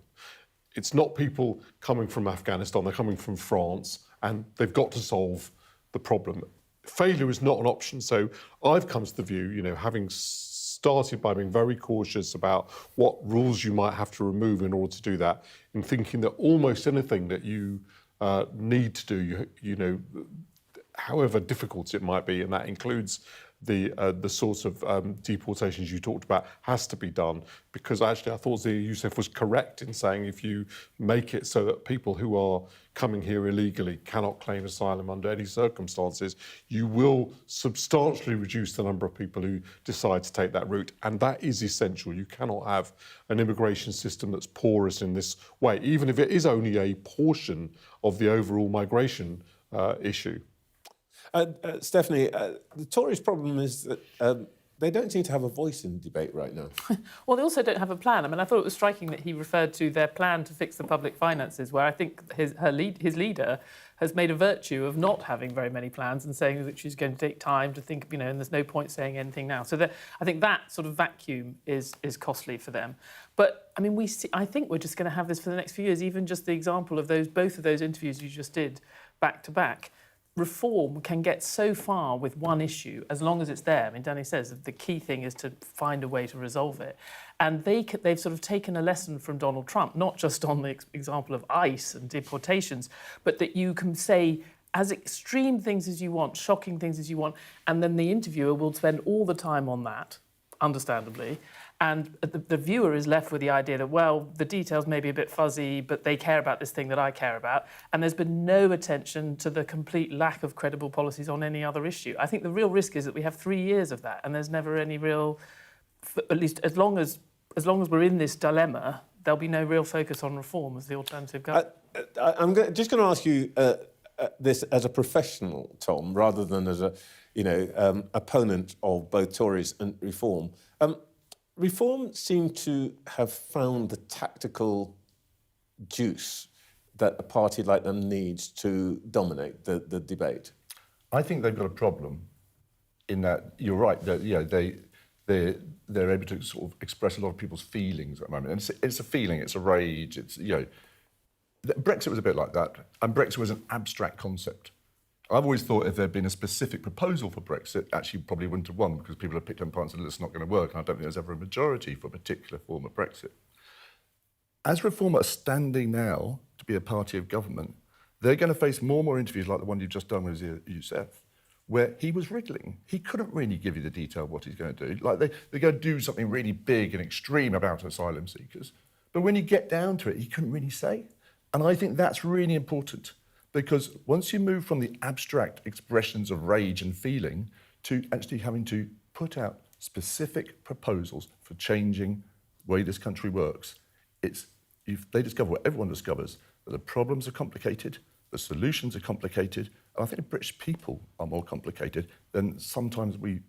It's not people coming from Afghanistan, they're coming from France, and they've got to solve the problem. Failure is not an option. So I've come to the view, having started by being very cautious about what rules you might have to remove in order to do that, in thinking that almost anything that you need to do, however difficult it might be, and that includes the sorts of deportations you talked about has to be done, because actually I thought Zia Youssef was correct in saying if you make it so that people who are coming here illegally cannot claim asylum under any circumstances, you will substantially reduce the number of people who decide to take that route. And that is essential. You cannot have an immigration system that's porous in this way, even if it is only a portion of the overall migration issue. Stephanie, the Tories' problem is that they don't seem to have a voice in the debate right now. Well, they also don't have a plan. I mean, I thought it was striking that he referred to their plan to fix the public finances, where I think his leader has made a virtue of not having very many plans and saying that she's going to take time to think, and there's no point saying anything now. So I think that sort of vacuum is costly for them. But, I mean, I think we're just going to have this for the next few years, even just the example of both of those interviews you just did back to back. Reform can get so far with one issue as long as it's there. I mean, Danny says the key thing is to find a way to resolve it. And they've sort of taken a lesson from Donald Trump, not just on the example of ICE and deportations, but that you can say as extreme things as you want, shocking things as you want, and then the interviewer will spend all the time on that, understandably. And the viewer is left with the idea that, well, the details may be a bit fuzzy, but they care about this thing that I care about. And there's been no attention to the complete lack of credible policies on any other issue. I think the real risk is that we have 3 years of that, and there's never any real, at least as long as we're in this dilemma, there'll be no real focus on reform as the alternative government. I'm just going to ask you this as a professional, Tom, rather than as a, opponent of both Tories and Reform. Reform seem to have found the tactical juice that a party like them needs to dominate the debate. I think they've got a problem in that you're right. That they're able to sort of express a lot of people's feelings at the moment, and it's a feeling, it's a rage. It's Brexit was a bit like that, and Brexit was an abstract concept. I've always thought if there'd been a specific proposal for Brexit, actually probably wouldn't have won, because people have picked up apart and said it's not going to work, and I don't think there's ever a majority for a particular form of Brexit. As Reform are standing now to be a party of government, they're going to face more and more interviews like the one you've just done with Zia Youssef, where he was wriggling. He couldn't really give you the detail of what he's going to do. Like they're going to do something really big and extreme about asylum seekers, but when you get down to it, he couldn't really say. And I think that's really important. Because once you move from the abstract expressions of rage and feeling to actually having to put out specific proposals for changing the way this country works, they discover what everyone discovers, that the problems are complicated, the solutions are complicated, and I think the British people are more complicated than sometimes we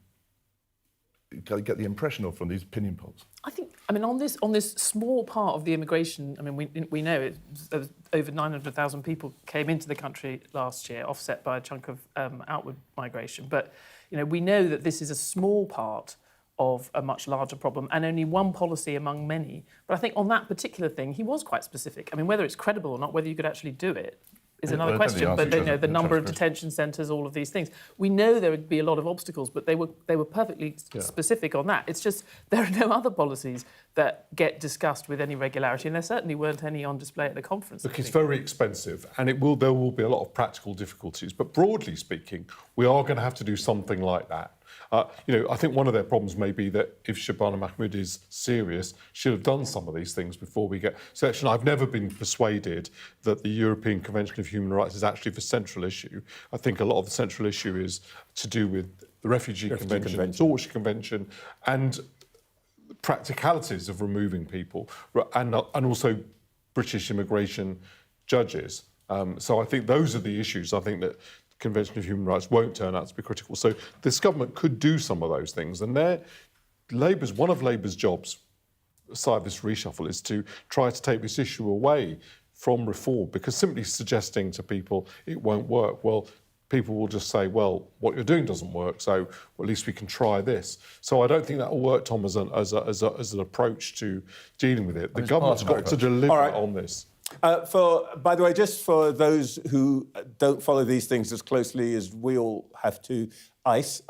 get the impression of from these opinion polls. I mean, on this small part of the immigration, I mean, we know there was over 900,000 people came into the country last year, offset by a chunk of outward migration. But, we know that this is a small part of a much larger problem and only one policy among many. But I think on that particular thing, he was quite specific. I mean, whether it's credible or not, whether you could actually do it, is another question. But the number of detention centres, all of these things, we know there would be a lot of obstacles, but they were perfectly specific on that. It's just there are no other policies that get discussed with any regularity, and there certainly weren't any on display at the conference. Look, it's very expensive, and there will be a lot of practical difficulties. But broadly speaking, we are going to have to do something like that. I think one of their problems may be that if Shabana Mahmood is serious, she'll have done some of these things before we get selection. I've never been persuaded that the European Convention of Human Rights is actually the central issue. I think a lot of the central issue is to do with the Refugee Convention, Torture Convention, and practicalities of removing people, and also British immigration judges. So I think those are the issues. I think that Convention of Human Rights won't turn out to be critical. So this government could do some of those things. And one of Labour's jobs, aside this reshuffle, is to try to take this issue away from Reform, because simply suggesting to people it won't work, well, people will just say, well, what you're doing doesn't work, so at least we can try this. So I don't think that will work, Tom, as an approach to dealing with it. The government's got to deliver on this. By the way, just for those who don't follow these things as closely as we all have to, ICE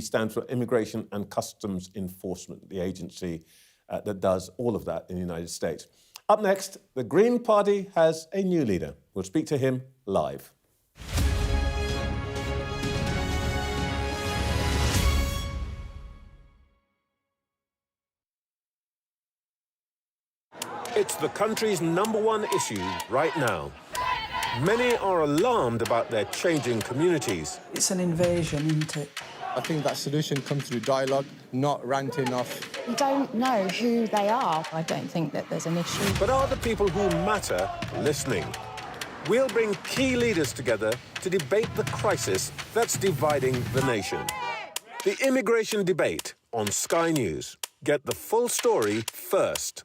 stands for Immigration and Customs Enforcement, the agency that does all of that in the United States. Up next, the Green Party has a new leader. We'll speak to him live. the country's #1 issue right now. Many are alarmed about their changing communities. It's an invasion, isn't it? I think that solution comes through dialogue, not ranting off. We don't know who they are. I don't think that there's an issue. But are the people who matter listening? We'll bring key leaders together to debate the crisis that's dividing the nation. The immigration debate on Sky News. Get the full story first.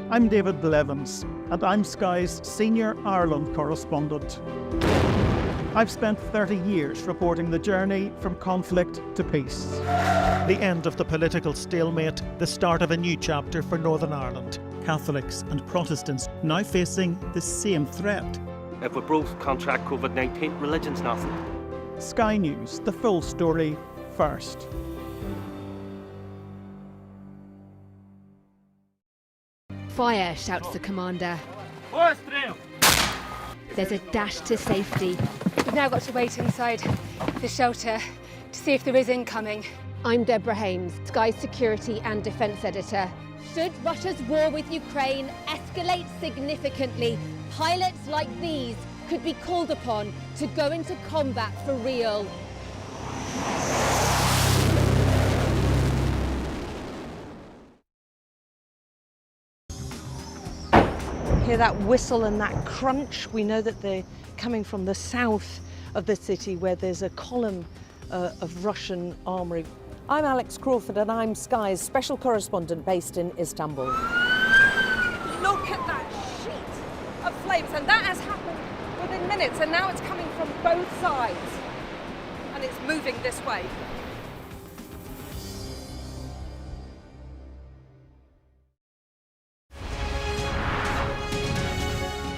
I'm David Blevins, and I'm Sky's Senior Ireland Correspondent. I've spent 30 years reporting the journey from conflict to peace. The end of the political stalemate, the start of a new chapter for Northern Ireland. Catholics and Protestants now facing the same threat. If we both contract COVID-19, religion's nothing. Sky News, the full story first. Fire, shouts the commander. Force through! There's a dash to safety. We've now got to wait inside the shelter to see if there is incoming. I'm Deborah Hames, Sky Security and Defence Editor. Should Russia's war with Ukraine escalate significantly, pilots like these could be called upon to go into combat for real. Hear that whistle and that crunch. We know that they're coming from the south of the city where there's a column of Russian armoury. I'm Alex Crawford and I'm Sky's special correspondent based in Istanbul. Look at that sheet of flames, and that has happened within minutes, and now it's coming from both sides and it's moving this way.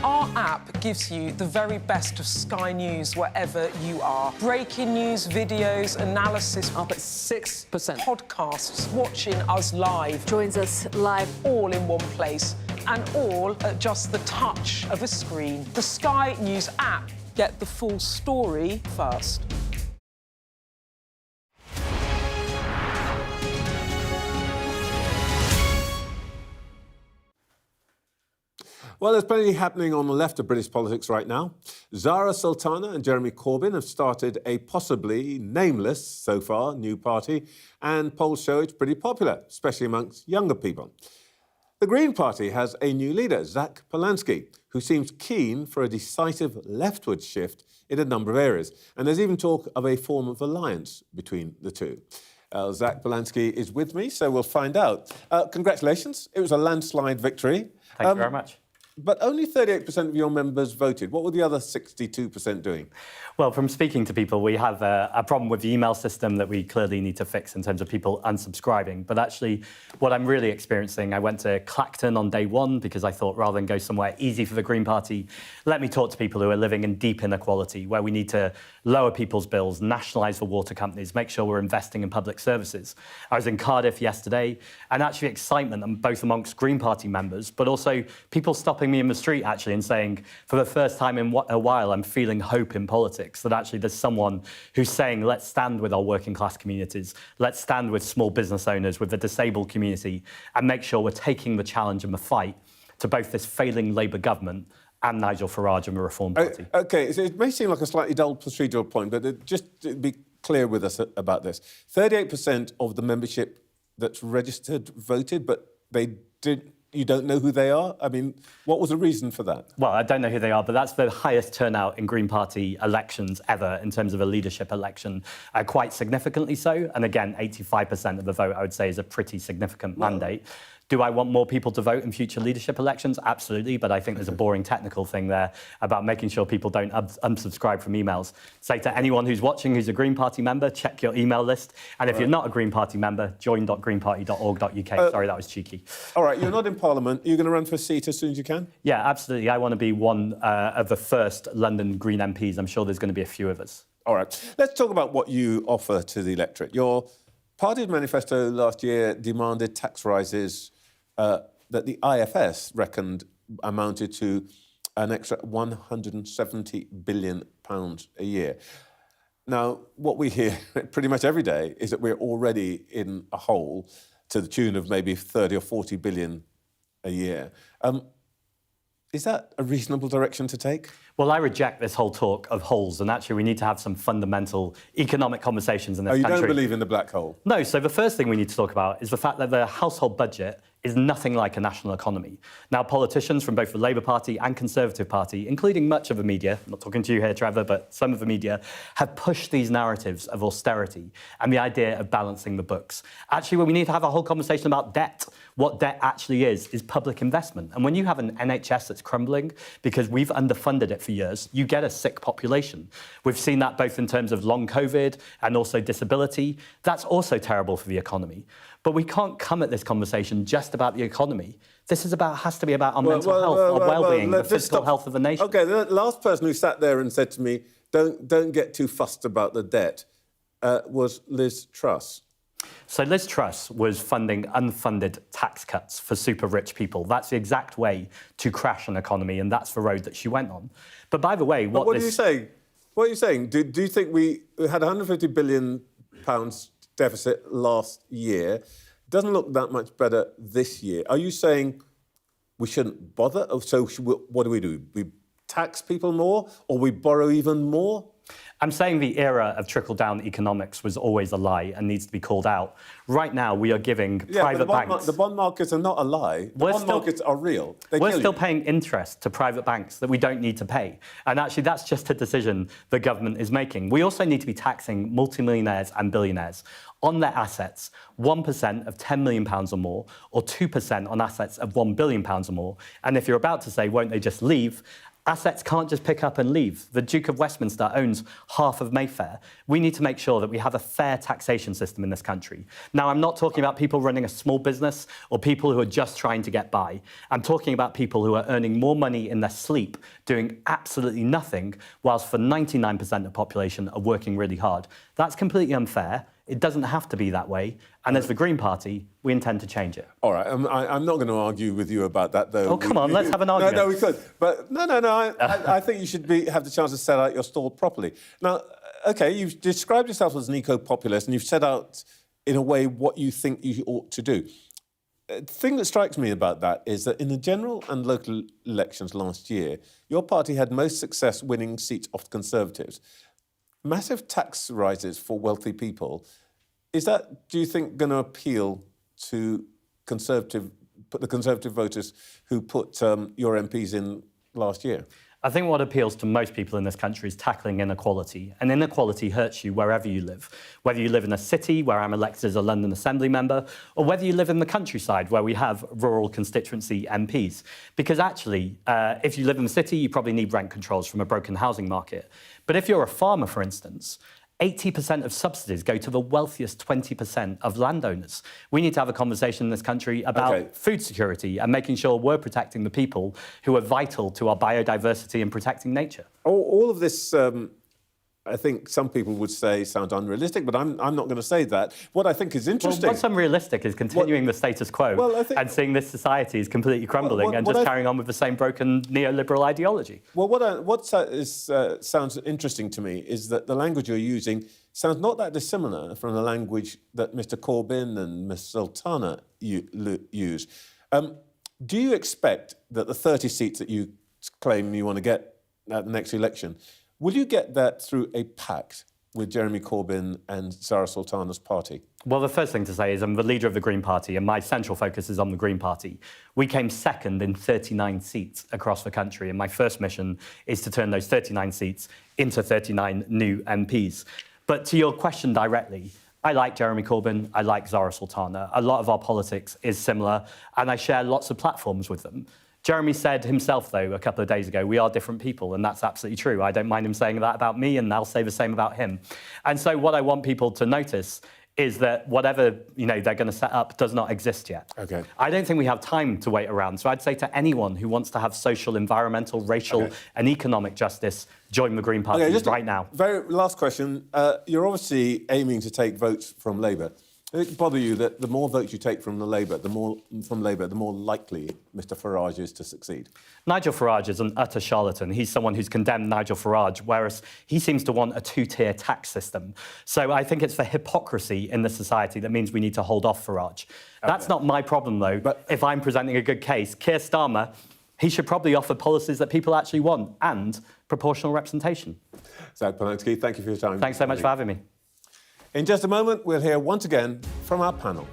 Our app gives you the very best of Sky News wherever you are. Breaking news, videos, analysis up at 6%. Podcasts, watching us live. Joins us live all in one place and all at just the touch of a screen. The Sky News app. Get the full story first. Well, there's plenty happening on the left of British politics right now. Zara Sultana and Jeremy Corbyn have started a possibly nameless, so far, new party, and polls show it's pretty popular, especially amongst younger people. The Green Party has a new leader, Zach Polanski, who seems keen for a decisive leftward shift in a number of areas. And there's even talk of a form of alliance between the two. Zach Belansky is with me, so we'll find out. Congratulations. It was a landslide victory. Thank you very much. But only 38% of your members voted. What were the other 62% doing? Well, from speaking to people, we have a problem with the email system that we clearly need to fix in terms of people unsubscribing. But actually, what I'm really experiencing, I went to Clacton on day one because I thought rather than go somewhere easy for the Green Party, let me talk to people who are living in deep inequality, where we need to lower people's bills, nationalise the water companies, make sure we're investing in public services. I was in Cardiff yesterday, and actually excitement both amongst Green Party members, but also people stopping me in the street actually and saying, for the first time in a while, I'm feeling hope in politics, that actually there's someone who's saying, let's stand with our working class communities, let's stand with small business owners, with the disabled community, and make sure we're taking the challenge and the fight to both this failing Labour government and Nigel Farage and the Reform Party. OK, so it may seem like a slightly dull procedural point, but just to be clear with us about this. 38% of the membership that's registered voted, but you don't know who they are? I mean, what was the reason for that? Well, I don't know who they are, but that's the highest turnout in Green Party elections ever in terms of a leadership election, quite significantly so. And again, 85% of the vote, I would say, is a pretty significant mandate. Do I want more people to vote in future leadership elections? Absolutely, but I think there's a boring technical thing there about making sure people don't unsubscribe from emails. Say to anyone who's watching who's a Green Party member, check your email list. And if you're not a Green Party member, join.greenparty.org.uk. Sorry, that was cheeky. All right, you're not in Parliament. You're going to run for a seat as soon as you can? Yeah, absolutely. I want to be one of the first London Green MPs. I'm sure there's going to be a few of us. All right, let's talk about what you offer to the electorate. Your party's manifesto last year demanded tax rises that the IFS reckoned amounted to an extra £170 billion a year. Now, what we hear pretty much every day is that we're already in a hole to the tune of maybe 30 or 40 billion a year. Is that a reasonable direction to take? Well, I reject this whole talk of holes, and actually we need to have some fundamental economic conversations in this country. You don't believe in the black hole? No, so the first thing we need to talk about is the fact that the household budget is nothing like a national economy. Now, politicians from both the Labour Party and Conservative Party, including much of the media, I'm not talking to you here, Trevor, but some of the media, have pushed these narratives of austerity and the idea of balancing the books. Actually, we need to have a whole conversation about debt. What debt actually is public investment. And when you have an NHS that's crumbling because we've underfunded it for years, you get a sick population. We've seen that both in terms of long COVID and also disability. That's also terrible for the economy. But we can't come at this conversation just about the economy. This is has to be about our mental health, our well-being, the physical health of the nation. OK, the last person who sat there and said to me, don't get too fussed about the debt, was Liz Truss. So Liz Truss was funding unfunded tax cuts for super rich people. That's the exact way to crash an economy, and that's the road that she went on. But by the way, what are you saying? What are you saying? Do you think we had £150 billion deficit last year? Doesn't look that much better this year. Are you saying we shouldn't bother? So what do? We tax people more, or we borrow even more? I'm saying the era of trickle-down economics was always a lie and needs to be called out. Right now, we are giving private banks... The bond markets are not a lie. The bond markets are real. We're still paying interest to private banks that we don't need to pay. And actually, that's just a decision the government is making. We also need to be taxing multimillionaires and billionaires on their assets, 1% of £10 million or more, or 2% on assets of £1 billion or more. And if you're about to say, won't they just leave? Assets can't just pick up and leave. The Duke of Westminster owns half of Mayfair. We need to make sure that we have a fair taxation system in this country. Now, I'm not talking about people running a small business or people who are just trying to get by. I'm talking about people who are earning more money in their sleep, doing absolutely nothing, whilst for 99% of the population are working really hard. That's completely unfair. It doesn't have to be that way. And as the Green Party, we intend to change it. All right, I'm not going to argue with you about that, though. Oh, come on, let's have an argument. No, we could. But no, I think you should have the chance to set out your stall properly. Now, OK, you've described yourself as an eco-populist, and you've set out, in a way, what you think you ought to do. The thing that strikes me about that is that in the general and local elections last year, your party had most success winning seats off the Conservatives. Massive tax rises for wealthy people, is that, do you think, going to appeal to the Conservative voters who put your MPs in last year? I think what appeals to most people in this country is tackling inequality. And inequality hurts you wherever you live. Whether you live in a city, where I'm elected as a London Assembly member, or whether you live in the countryside, where we have rural constituency MPs. Because actually, if you live in the city, you probably need rent controls from a broken housing market. But if you're a farmer, for instance, 80% of subsidies go to the wealthiest 20% of landowners. We need to have a conversation in this country about food security and making sure we're protecting the people who are vital to our biodiversity and protecting nature. All of this, I think some people would say sounds unrealistic, but I'm not going to say that. What I think is interesting... Well, what's unrealistic is continuing the status quo and seeing this society is completely crumbling and just carrying on with the same broken neoliberal ideology. Well, what sounds interesting to me is that the language you're using sounds not that dissimilar from the language that Mr Corbyn and Ms Sultana use. Do you expect that the 30 seats that you claim you want to get at the next election, will you get that through a pact with Jeremy Corbyn and Zara Sultana's party? Well, the first thing to say is I'm the leader of the Green Party and my central focus is on the Green Party. We came second in 39 seats across the country and my first mission is to turn those 39 seats into 39 new MPs. But to your question directly, I like Jeremy Corbyn, I like Zara Sultana. A lot of our politics is similar and I share lots of platforms with them. Jeremy said himself, though, a couple of days ago, we are different people, and that's absolutely true. I don't mind him saying that about me, and I'll say the same about him. And so what I want people to notice is that whatever they're going to set up does not exist yet. Okay. I don't think we have time to wait around. So I'd say to anyone who wants to have social, environmental, racial and economic justice, join the Green Party right now. Very last question. You're obviously aiming to take votes from Labour. Does it bother you that the more votes you take from Labour, the more likely Mr Farage is to succeed? Nigel Farage is an utter charlatan. He's someone who's condemned Nigel Farage, whereas he seems to want a two-tier tax system. So I think it's the hypocrisy in the society that means we need to hold off Farage. That's not my problem, though. But if I'm presenting a good case, Keir Starmer, he should probably offer policies that people actually want and proportional representation. Zach Palensky, thank you for your time. Thanks so much for having me. In just a moment, we'll hear once again from our panel.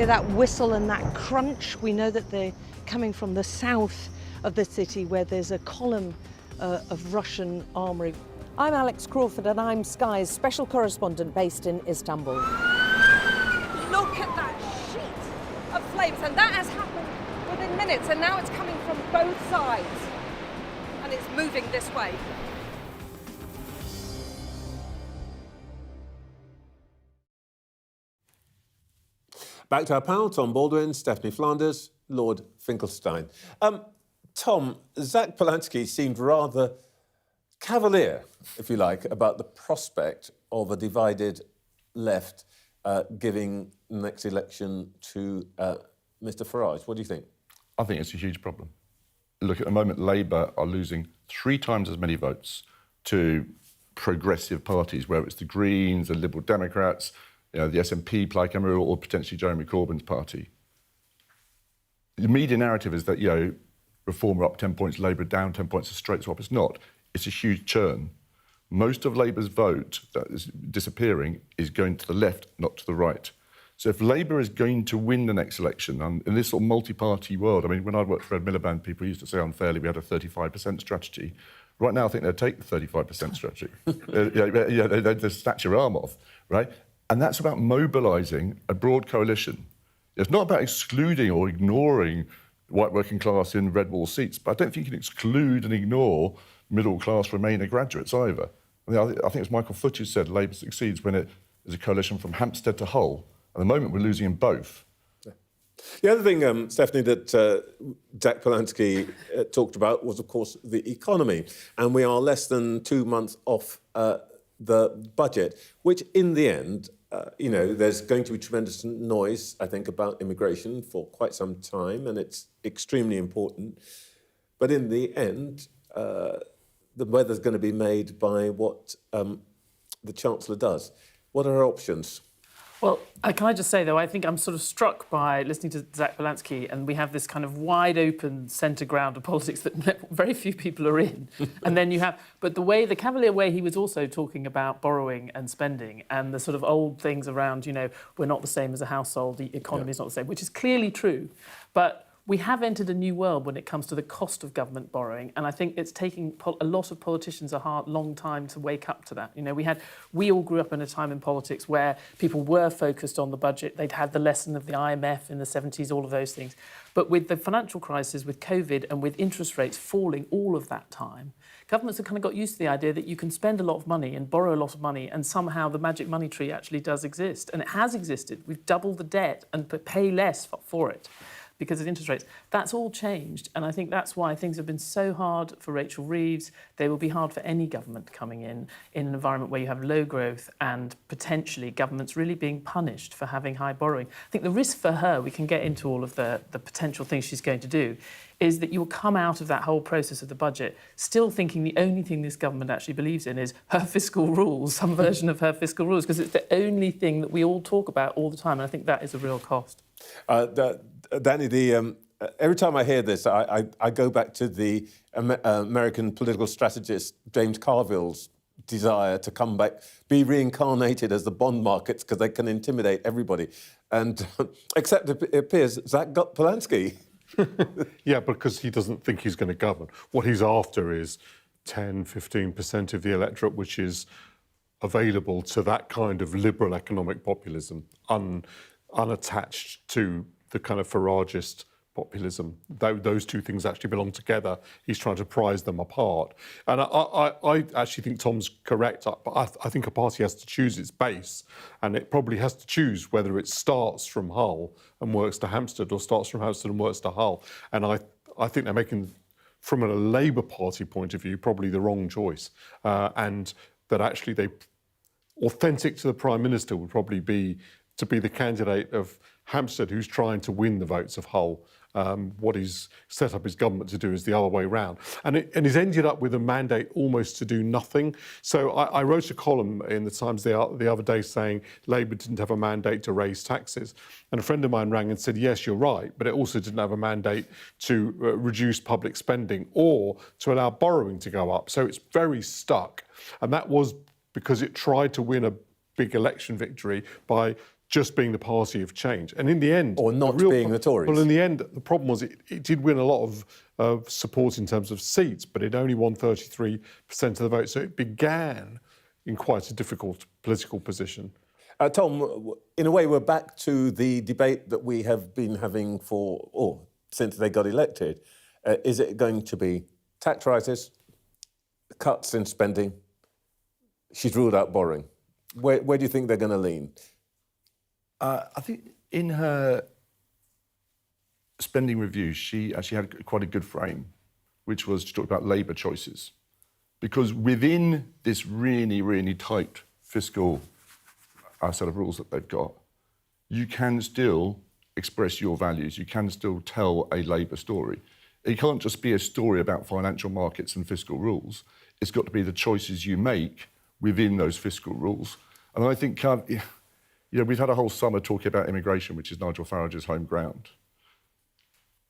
hear that whistle and that crunch. We know that they're coming from the south of the city where there's a column of Russian armoury. I'm Alex Crawford and I'm Sky's special correspondent based in Istanbul. Look at that sheet of flames, and that has happened within minutes, and now it's coming from both sides and it's moving this way. Back to our panel, Tom Baldwin, Stephanie Flanders, Lord Finkelstein. Tom, Zach Polanski seemed rather cavalier, if you like, about the prospect of a divided left giving the next election to Mr Farage. What do you think? I think it's a huge problem. Look, at the moment, Labour are losing 3 times as many votes to progressive parties, whether it's the Greens, the Liberal Democrats, the SNP, Plaid Cymru, or potentially Jeremy Corbyn's party. The media narrative is that, Reform are up 10 points, Labour down 10 points, a straight swap. It's not. It's a huge churn. Most of Labour's vote that is disappearing is going to the left, not to the right. So if Labour is going to win the next election, and in this sort of multi-party world, I mean, when I worked for Ed Miliband, people used to say unfairly we had a 35% strategy. Right now, I think they'd take the 35% strategy. They'd snatch your arm off, right? And that's about mobilising a broad coalition. It's not about excluding or ignoring white working class in red wall seats, but I don't think you can exclude and ignore middle class Remainer graduates either. I think it's Michael Foot who said Labour succeeds when it is a coalition from Hampstead to Hull. At the moment, we're losing in both. The other thing, Stephanie, that Zach Polanski talked about was, of course, the economy. And we are less than 2 months off the budget, which in the end, there's going to be tremendous noise, I think, about immigration for quite some time, and it's extremely important. But in the end, the weather's going to be made by what the Chancellor does. What are our options? Well, can I just say, though, I think I'm sort of struck by listening to Zach Polanski, and we have this kind of wide-open centre ground of politics that very few people are in. And then you have... But the cavalier way he was also talking about borrowing and spending and the sort of old things around, we're not the same as a household, the economy is not the same, which is clearly true. But we have entered a new world when it comes to the cost of government borrowing, and I think it's taking a lot of politicians a long time to wake up to that. We all grew up in a time in politics where people were focused on the budget. They'd had the lesson of the IMF in the 70s, all of those things. But with the financial crisis, with COVID, and with interest rates falling all of that time, governments have kind of got used to the idea that you can spend a lot of money and borrow a lot of money, and somehow the magic money tree actually does exist. And it has existed. We've doubled the debt and pay less for it because of interest rates. That's all changed, and I think that's why things have been so hard for Rachel Reeves. They will be hard for any government coming in an environment where you have low growth and potentially governments really being punished for having high borrowing. I think the risk for her, we can get into all of the potential things she's going to do, is that you'll come out of that whole process of the budget still thinking the only thing this government actually believes in is her fiscal rules, some version of her fiscal rules, because it's the only thing that we all talk about all the time, and I think that is a real cost. Danny, every time I hear this, I go back to the American political strategist James Carville's desire to come back, be reincarnated as the bond markets because they can intimidate everybody. And except it appears Zach got Polanski. Yeah, because he doesn't think he's going to govern. What he's after is 10, 15% of the electorate, which is available to that kind of liberal economic populism, unattached to the kind of Farageist populism. Those two things actually belong together. He's trying to prize them apart. And I actually think Tom's correct, but I think a party has to choose its base, and it probably has to choose whether it starts from Hull and works to Hampstead or starts from Hampstead and works to Hull. And I think they're making, from a Labour Party point of view, probably the wrong choice. And that actually authentic to the Prime Minister would probably be to be the candidate of Hampstead, who's trying to win the votes of Hull. What he's set up his government to do is the other way round. And he's ended up with a mandate almost to do nothing. So I wrote a column in the Times the other day saying Labour didn't have a mandate to raise taxes. And a friend of mine rang and said, yes, you're right, but it also didn't have a mandate to reduce public spending or to allow borrowing to go up. So it's very stuck. And that was because it tried to win a big election victory by just being the party of change. And in the end... Or not being the Tories. Well, in the end, the problem was it did win a lot of support in terms of seats, but it only won 33% of the vote. So it began in quite a difficult political position. Tom, in a way, we're back to the debate that we have been having since they got elected. Is it going to be tax rises, cuts in spending? She's ruled out borrowing. Where do you think they're going to lean? I think in her spending review, she actually had quite a good frame, which was to talk about Labour choices. Because within this really, really tight fiscal set of rules that they've got, you can still express your values. You can still tell a Labour story. It can't just be a story about financial markets and fiscal rules. It's got to be the choices you make within those fiscal rules. And I think, we've had a whole summer talking about immigration, which is Nigel Farage's home ground.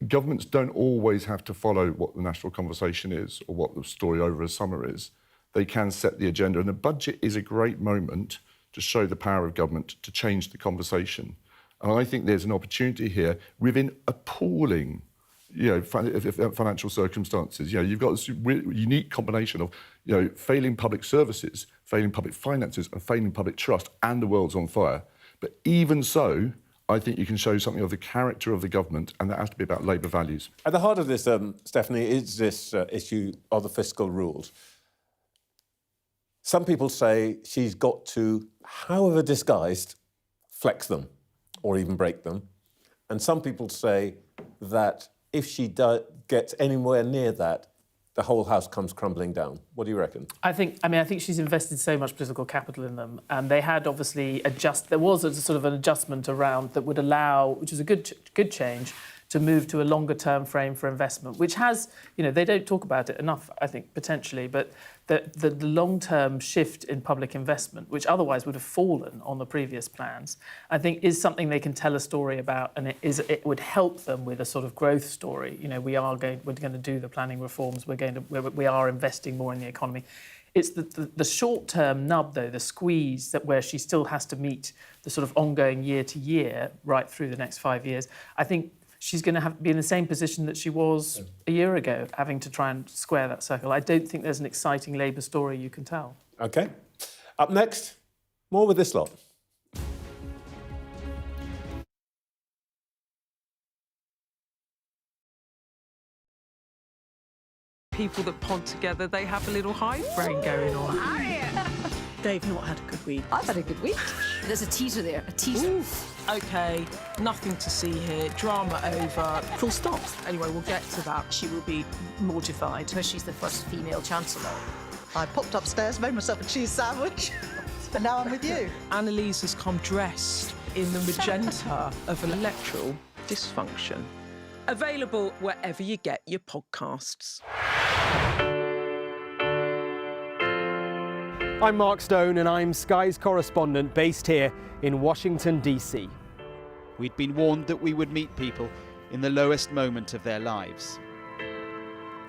Governments don't always have to follow what the national conversation is or what the story over a summer is. They can set the agenda, and the budget is a great moment to show the power of government to change the conversation. And I think there's an opportunity here within appalling, financial circumstances. You've got this unique combination of, failing public services, failing public finances, and failing public trust, and the world's on fire. But even so, I think you can show something of the character of the government, and that has to be about Labour values. At the heart of this, Stephanie, is this issue of the fiscal rules. Some people say she's got to, however disguised, flex them or even break them. And some people say that if she gets anywhere near that, the whole house comes crumbling down. What do you reckon? I think she's invested so much political capital in them, and they had obviously there was a sort of an adjustment around that would allow, which is a good change, to move to a longer term frame for investment, which has, they don't talk about it enough, I think, potentially, but the long-term shift in public investment, which otherwise would have fallen on the previous plans, I think is something they can tell a story about, and it would help them with a sort of growth story. We're going to do the planning reforms, we are investing more in the economy. It's the short-term nub, though, the squeeze where she still has to meet the sort of ongoing year-to-year right through the next 5 years. I think she's going to be in the same position that she was a year ago, having to try and square that circle. I don't think there's an exciting Labour story you can tell. OK. Up next, more with this lot. People that pod together, they have a little hive brain going on. They've not had a good week. I've had a good week. There's a teaser there, a teaser. Oof. OK, nothing to see here. Drama over. Full stop. Anyway, we'll get to that. She will be mortified. She's the first female chancellor. I popped upstairs, made myself a cheese sandwich, and now I'm with you. Annalise has come dressed in the magenta of electoral dysfunction. Available wherever you get your podcasts. I'm Mark Stone, and I'm Sky's correspondent based here in Washington, D.C. We'd been warned that we would meet people in the lowest moment of their lives.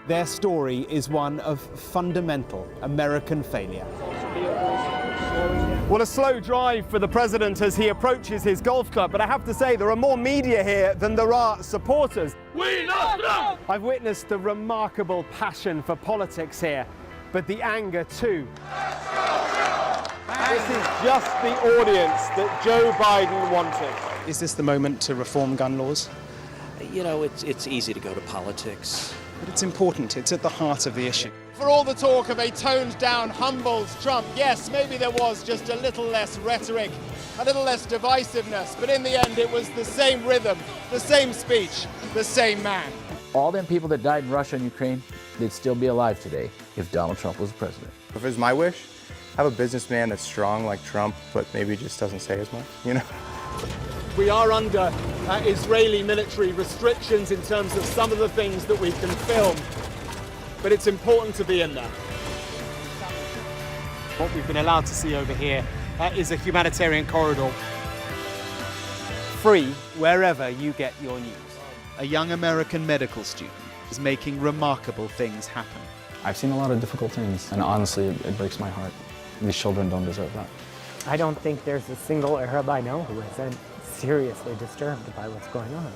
Their story is one of fundamental American failure. Well, a slow drive for the president as he approaches his golf club, but I have to say there are more media here than there are supporters. We love Trump! I've witnessed the remarkable passion for politics here, but the anger too. This is just the audience that Joe Biden wanted. Is this the moment to reform gun laws? It's easy to go to politics. But it's important. It's at the heart of the issue. For all the talk of a toned-down, humbled Trump, yes, maybe there was just a little less rhetoric, a little less divisiveness, but in the end it was the same rhythm, the same speech, the same man. All them people that died in Russia and Ukraine, they'd still be alive today if Donald Trump was the president. If it was my wish, have a businessman that's strong like Trump, but maybe just doesn't say as much, We are under Israeli military restrictions in terms of some of the things that we can film, but it's important to be in there. What we've been allowed to see over here is a humanitarian corridor. Free wherever you get your news. A young American medical student is making remarkable things happen. I've seen a lot of difficult things, and honestly, it breaks my heart. These children don't deserve that. I don't think there's a single Arab I know who isn't seriously disturbed by what's going on.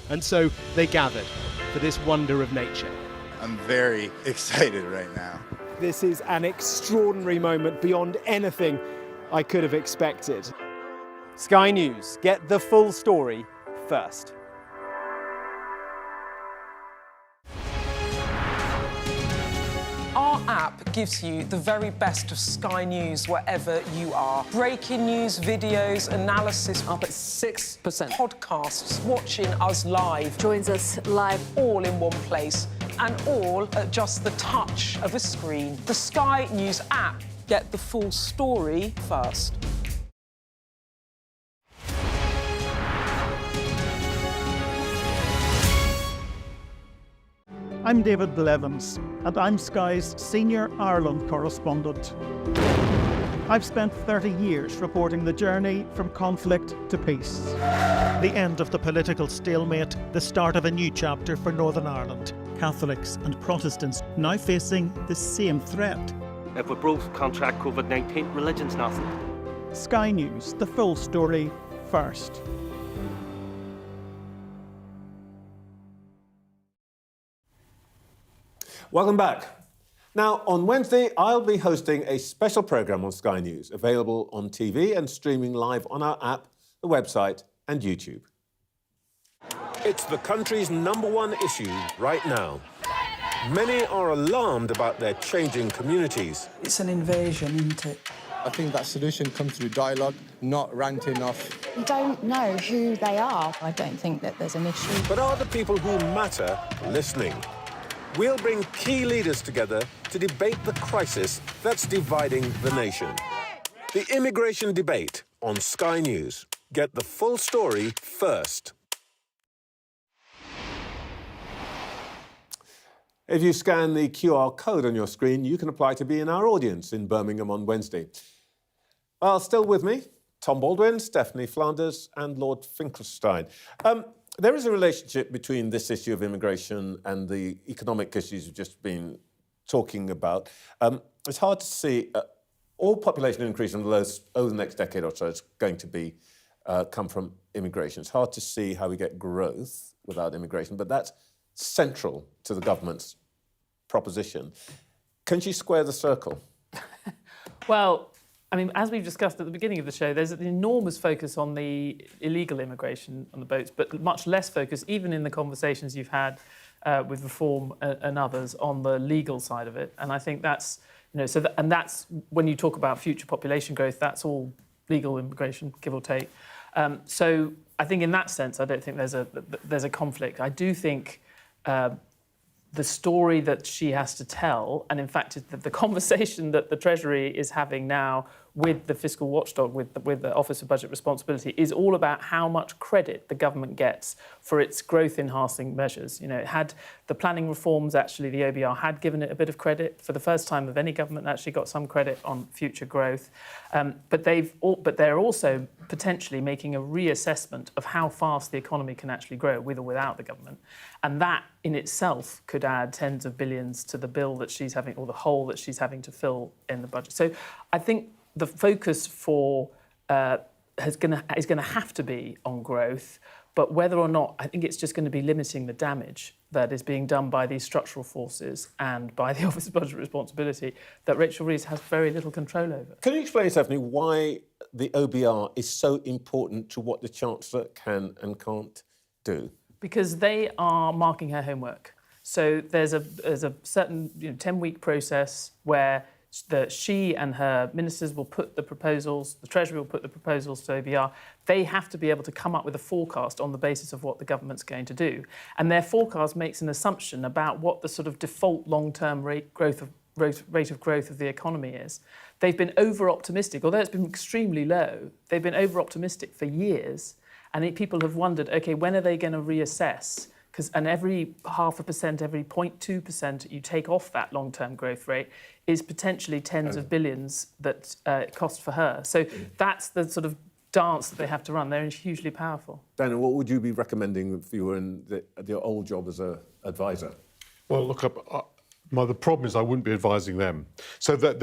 And so they gathered for this wonder of nature. I'm very excited right now. This is an extraordinary moment beyond anything I could have expected. Sky News, get the full story first. Our app gives you the very best of Sky News wherever you are. Breaking news, videos, analysis up at 6%. Podcasts, watching us live. Joins us live all in one place and all at just the touch of a screen. The Sky News app. Get the full story first. I'm David Blevins, and I'm Sky's senior Ireland correspondent. I've spent 30 years reporting the journey from conflict to peace. The end of the political stalemate, the start of a new chapter for Northern Ireland. Catholics and Protestants now facing the same threat. If we both contract COVID-19, religion's nothing. Sky News, the full story first. Welcome back. Now, on Wednesday, I'll be hosting a special programme on Sky News, available on TV and streaming live on our app, the website and YouTube. It's the country's #1 issue right now. Many are alarmed about their changing communities. It's an invasion, isn't it? I think that solution comes through dialogue, not ranting off. We don't know who they are. I don't think that there's an issue. But are the people who matter listening? We'll bring key leaders together to debate the crisis that's dividing the nation. The immigration debate on Sky News. Get the full story first. If you scan the QR code on your screen, you can apply to be in our audience in Birmingham on Wednesday. Well, still with me, Tom Baldwin, Stephanie Flanders and Lord Finkelstein. There is a relationship between this issue of immigration and the economic issues we've just been talking about. It's hard to see all population increase over the next decade or so is going to be come from immigration. It's hard to see how we get growth without immigration, but that's central to the government's proposition. Can she square the circle? Well, I mean, as we've discussed at the beginning of the show, there's an enormous focus on the illegal immigration on the boats, but much less focus, even in the conversations you've had with Reform and others, on the legal side of it. And I think that's, that's when you talk about future population growth, that's all legal immigration, give or take. So I think in that sense, I don't think there's a conflict. I do think the story that she has to tell, and in fact the conversation that the Treasury is having now with the fiscal watchdog, with the Office of Budget Responsibility, is all about how much credit the government gets for its growth-enhancing measures. It had the planning reforms, actually the OBR had given it a bit of credit. For the first time of any government, actually got some credit on future growth. But they're also potentially making a reassessment of how fast the economy can actually grow with or without the government. And that in itself could add tens of billions to the bill that she's having, or the hole that she's having to fill in the budget. So I think the focus for is going to have to be on growth, but whether or not, I think it's just going to be limiting the damage that is being done by these structural forces and by the Office of Budget Responsibility that Rachel Reeves has very little control over. Can you explain, Stephanie, why the OBR is so important to what the Chancellor can and can't do? Because they are marking her homework. So there's a certain 10-week process where she and her ministers will put the proposals, the Treasury will put the proposals to OBR. They have to be able to come up with a forecast on the basis of what the government's going to do. And their forecast makes an assumption about what the sort of default long-term rate of growth of the economy is. They've been over-optimistic, although it's been extremely low. They've been over-optimistic for years. And people have wondered, OK, when are they going to reassess? And every 0.5%, every 0.2% you take off that long-term growth rate is potentially tens of billions that it costs for her. So that's the sort of dance that they have to run. They're hugely powerful. Daniel, what would you be recommending if you were in your old job as an advisor? Well, look, the problem is I wouldn't be advising them. So that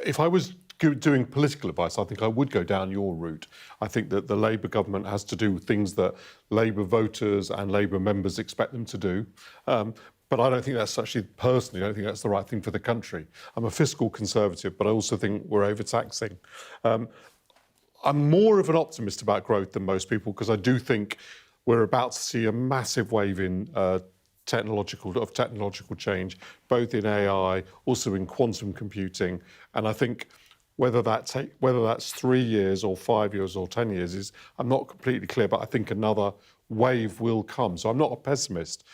if I was doing political advice, I think I would go down your route. I think that the Labour government has to do things that Labour voters and Labour members expect them to do. But I don't think that's actually, personally, I don't think that's the right thing for the country. I'm a fiscal conservative, but I also think we're overtaxing. I'm more of an optimist about growth than most people, because I do think we're about to see a massive wave in technological change, both in AI, also in quantum computing. And I think whether that's 3 years or 5 years or 10 years I'm not completely clear, but I think another wave will come. So I'm not a pessimist.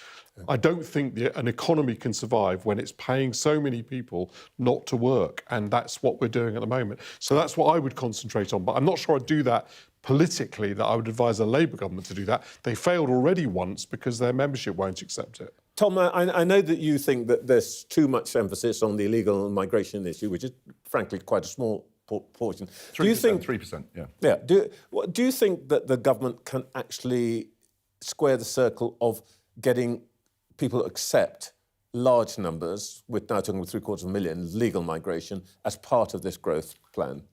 I don't think an economy can survive when it's paying so many people not to work, and that's what we're doing at the moment. So that's what I would concentrate on, but I'm not sure I'd do that politically, that I would advise a Labour government to do that. They failed already once because their membership won't accept it. Tom, I know that you think that there's too much emphasis on the illegal migration issue, which is frankly quite a small portion. 3%, do you think 3%, yeah. Yeah. Do you think that the government can actually square the circle of getting people to accept large numbers, we're now talking about 750,000 legal migration, as part of this growth plan?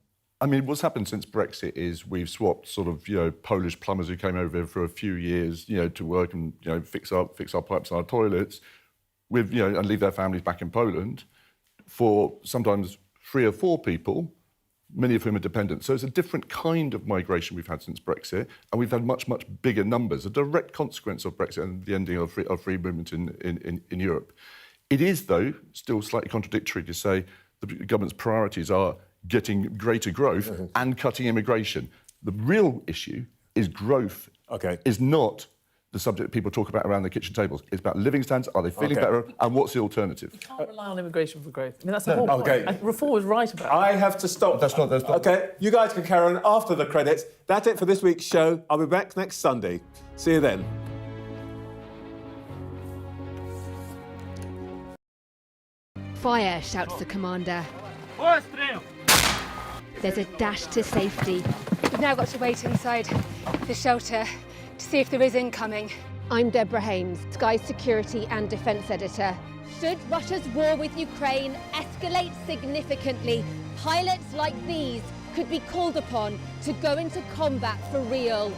I mean, what's happened since Brexit is we've swapped sort of, Polish plumbers who came over for a few years, to work and, fix our pipes and our toilets, with, and leave their families back in Poland for sometimes 3 or 4 people, many of whom are dependent. So it's a different kind of migration we've had since Brexit, and we've had much, much bigger numbers, a direct consequence of Brexit and the ending of free movement in Europe. It is, though, still slightly contradictory to say the government's priorities are getting greater growth and cutting immigration. The real issue is growth, is not the subject people talk about around the kitchen tables. It's about living standards, are they feeling better, and what's the alternative? You can't rely on immigration for growth. I mean, that's the whole point. And Reform was right about I have to stop. That's not. OK, you guys can carry on after the credits. That's it for this week's show. I'll be back next Sunday. See you then. Fire, shouts the commander. There's a dash to safety. We've now got to wait inside the shelter to see if there is incoming. I'm Deborah Hames, Sky Security and Defence Editor. Should Russia's war with Ukraine escalate significantly, pilots like these could be called upon to go into combat for real.